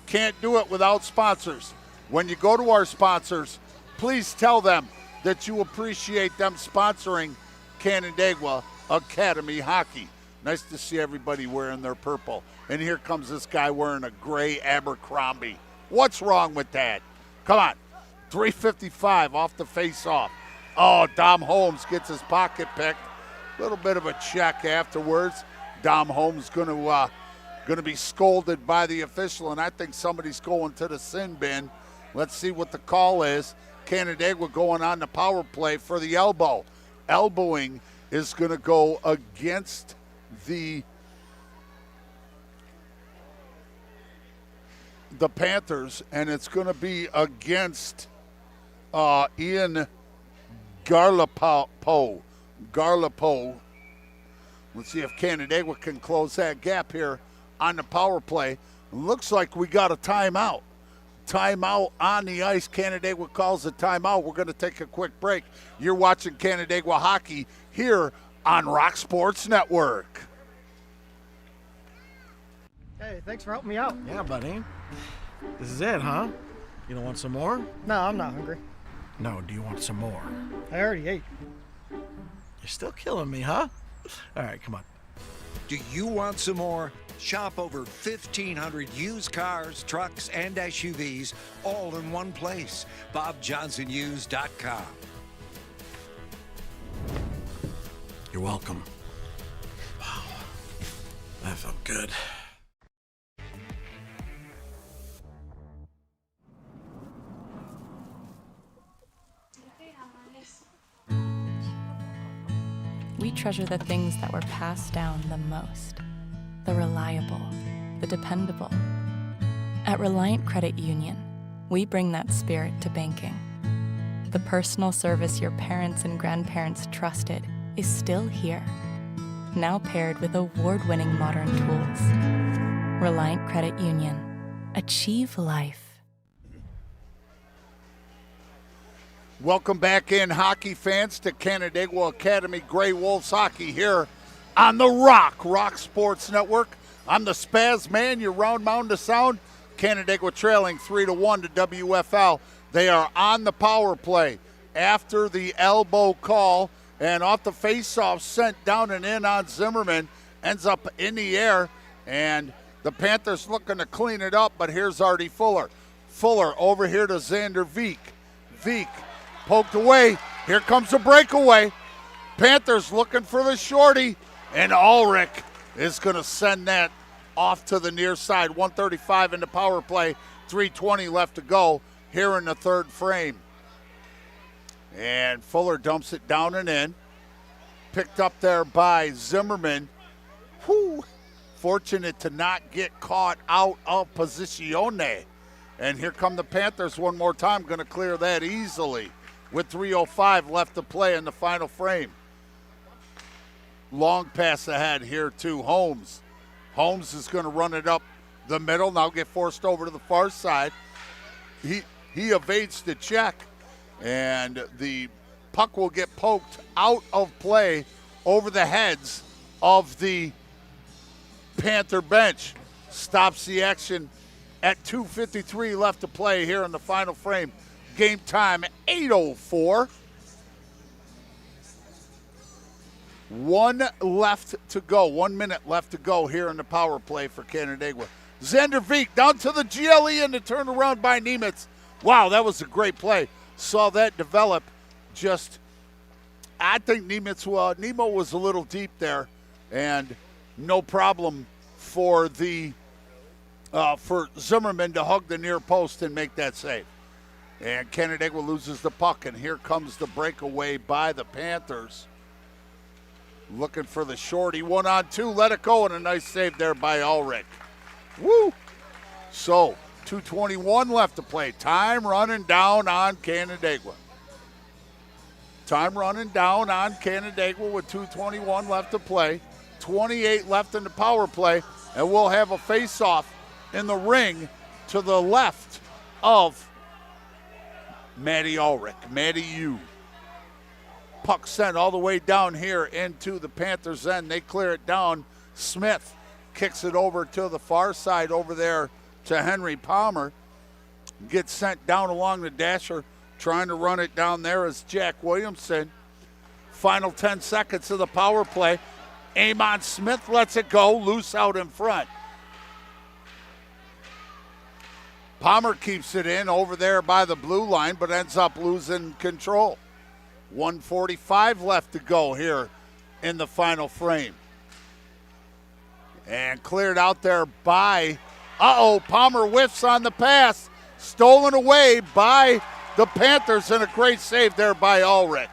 Can't do it without sponsors. When you go to our sponsors, please tell them that you appreciate them sponsoring Canandaigua Academy Hockey. Nice to see everybody wearing their purple. And here comes this guy wearing a gray Abercrombie. What's wrong with that? Come on. 3:55 off the face-off. Oh, Dom Holmes gets his pocket picked. A little bit of a check afterwards. Dom Holmes going to be scolded by the official, and I think somebody's going to the sin bin. Let's see what the call is. Canandaigua going on the power play for the elbow. Elbowing is going to go against the Panthers, and it's going to be against Ian Garlipo. Let's see if Canandaigua can close that gap here on the power play. Looks like we got a timeout. Timeout on the ice. Canandaigua calls a timeout. We're going to take a quick break. You're watching Canandaigua hockey here on Rock Sports Network. Hey, thanks for helping me out. Yeah, buddy. This is it, huh? You don't want some more? No, I'm not hungry. No, do you want some more? I already ate. You're still killing me, huh? All right, come on. Do you want some more? Shop over 1,500 used cars, trucks, and SUVs all in one place. BobJohnsonUsed.com. You're welcome. Wow. That felt good. We treasure the things that were passed down the most. The reliable, the dependable. At Reliant Credit Union, we bring that spirit to banking. The personal service your parents and grandparents trusted is still here, now paired with award-winning modern tools. Reliant Credit Union. Achieve life. Welcome back in, hockey fans, to Canandaigua Academy Grey Wolves hockey here on the Rock Sports Network. I'm the Spaz Man, your Round Mound to Sound. Canandaigua trailing 3-1 to WFL. They are on the power play after the elbow call, and off the faceoff, sent down and in on Zimmerman, ends up in the air, and the Panthers looking to clean it up, but here's Artie Fuller. Fuller over here to Xander Veek. Veek poked away. Here comes the breakaway. Panthers looking for the shorty, and Ulrich is going to send that off to the near side. 1:35 in the power play, 3:20 left to go here in the third frame. And Fuller dumps it down and in. Picked up there by Zimmerman. Whew. Fortunate to not get caught out of posicione. And here come the Panthers one more time, going to clear that easily with 3:05 left to play in the final frame. Long pass ahead here to Holmes. Holmes is going to run it up the middle, now get forced over to the far side. He evades the check, and the puck will get poked out of play over the heads of the Panther bench. Stops the action at 2:53 left to play here in the final frame. Game time, 8:04. 1 left to go. 1 minute left to go here in the power play for Canandaigua. Xander Veek down to the GLE and the turnaround by Nemitz. Wow, that was a great play. Saw that develop. I think Nemo was a little deep there, and no problem for Zimmerman to hug the near post and make that save. And Canandaigua loses the puck, and here comes the breakaway by the Panthers. Looking for the shorty, 1-on-2, let it go, and a nice save there by Ulrich. Woo! So, 2:21 left to play. Time running down on Canandaigua. Time running down on Canandaigua with 2:21 left to play. 28 left in the power play, and we'll have a face-off in the ring to the left of Matty Ulrich. Matty U. Puck sent all the way down here into the Panthers' end. They clear it down. Smith kicks it over to the far side over there to Henry Palmer. Gets sent down along the dasher. Trying to run it down there is Jack Williamson. Final 10 seconds of the power play. Amon Smith lets it go, loose out in front. Palmer keeps it in over there by the blue line, but ends up losing control. 1:45 left to go here in the final frame. And cleared out there by, Palmer whiffs on the pass. Stolen away by the Panthers, and a great save there by Ulrich.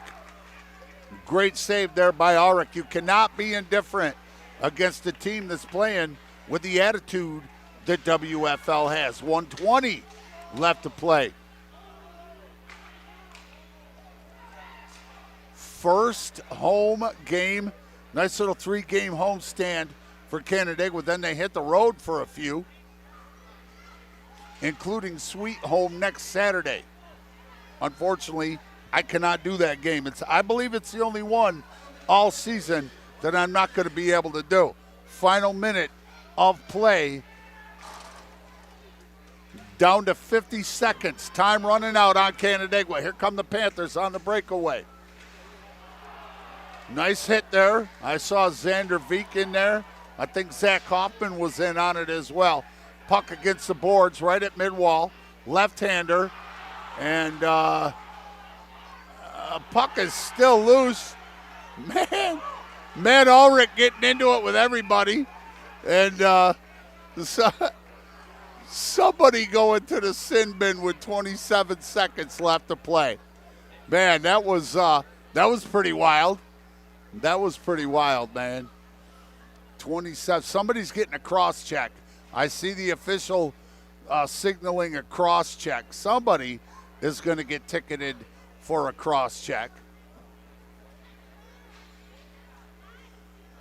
Great save there by Ulrich. You cannot be indifferent against a team that's playing with the attitude that WFL has. 1:20 left to play. First home game. Nice little 3-game homestand for Canandaigua. Then they hit the road for a few, including Sweet Home next Saturday. Unfortunately, I cannot do that game. I believe it's the only one all season that I'm not going to be able to do. Final minute of play. Down to 50 seconds. Time running out on Canandaigua. Here come the Panthers on the breakaway. Nice hit there. I saw Xander Veek in there. I think Zach Hoffman was in on it as well. Puck against the boards right at mid-wall. Left-hander. And puck is still loose. Man, Ulrich getting into it with everybody. And somebody going to the sin bin with 27 seconds left to play. Man, that was pretty wild. That was pretty wild, man. 27. Somebody's getting a cross check. I see the official signaling a cross check. Somebody is going to get ticketed for a cross check.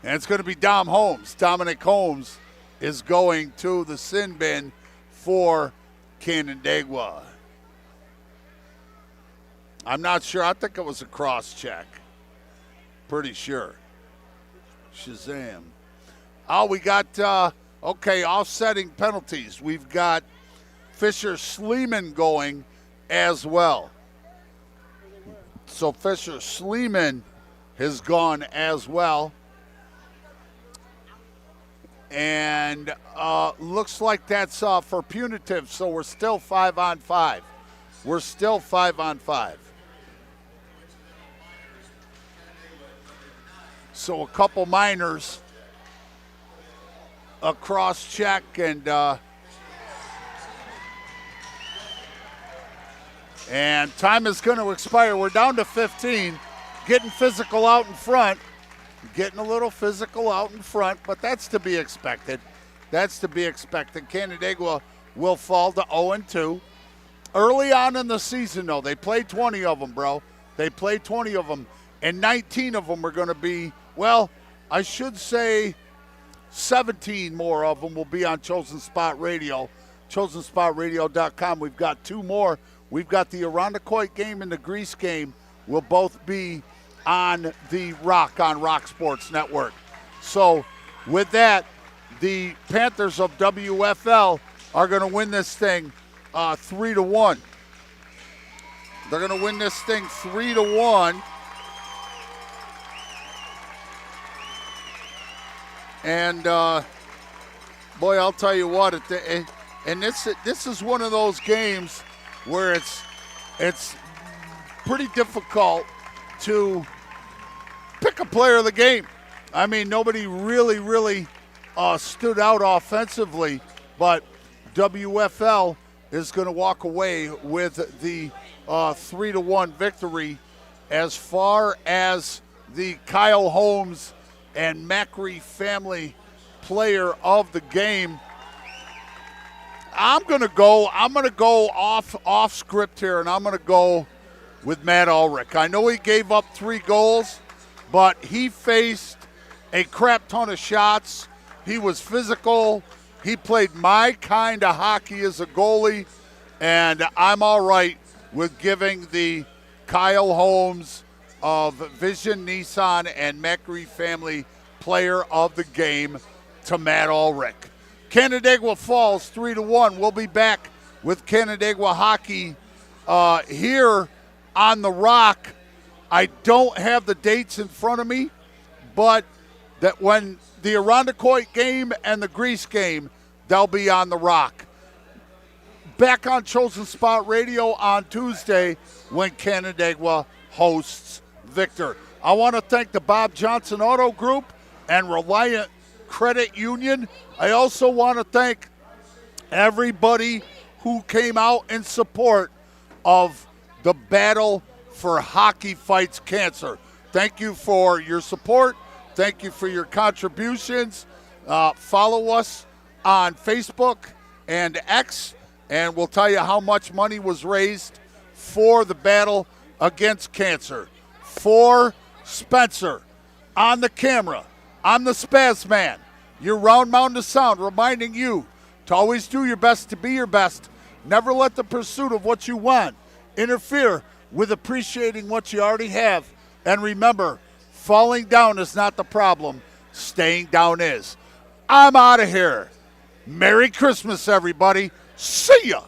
And it's going to be Dom Holmes. Dominic Holmes is going to the sin bin for Canandaigua. I'm not sure. I think it was a cross check. Pretty sure. Shazam. Oh, we got, offsetting penalties. We've got Fisher Sleeman going as well. So Fisher Sleeman has gone as well. And looks like that's for punitive, so we're still 5-on-5. We're still 5-on-5. So a couple minors, a cross check, and time is going to expire. We're down to 15, getting physical out in front. Getting a little physical out in front, but that's to be expected. That's to be expected. Canandaigua will fall to 0-2. Early on in the season, though, they played 20 of them, bro. They played 20 of them, and 19 of them are going to be, well, I should say 17 more of them will be on Chosen Spot Radio, chosensportradio.com. We've got 2 more. We've got the Irondequoit game and the Greece game will both be on the Rock, on Rock Sports Network. So with that, the Panthers of WFL are going to win this thing 3-1. They're going to win this thing 3-1. And boy, I'll tell you what, and this is one of those games where it's pretty difficult to pick a player of the game. I mean, nobody really stood out offensively, but WFL is going to walk away with the 3-1 victory. As far as the Kyle Holmes and Macri family player of the game, I'm going to go off script here, and I'm going to go with Matt Ulrich. I know he gave up 3 goals, but he faced a crap ton of shots. He was physical. He played my kind of hockey as a goalie, and I'm all right with giving the Kyle Holmes of Vision Nissan and Macri family player of the game to Matt Ulrich. Canandaigua falls 3-1. We'll be back with Canandaigua hockey here on the Rock. I don't have the dates in front of me, but that when the Irondequoit game and the Greece game, they'll be on the Rock. Back on Chosen Spot Radio on Tuesday when Canandaigua hosts Victor. I want to thank the Bob Johnson Auto Group and Reliant Credit Union. I also want to thank everybody who came out in support of the battle for Hockey Fights Cancer. Thank you for your support. Thank you for your contributions. Follow us on Facebook and X, and we'll tell you how much money was raised for the battle against cancer. For Spencer, on the camera, I'm the Spaz Man, your Round Mountain of Sound, reminding you to always do your best to be your best. Never let the pursuit of what you want interfere with appreciating what you already have. And remember, falling down is not the problem. Staying down is. I'm out of here. Merry Christmas, everybody. See ya.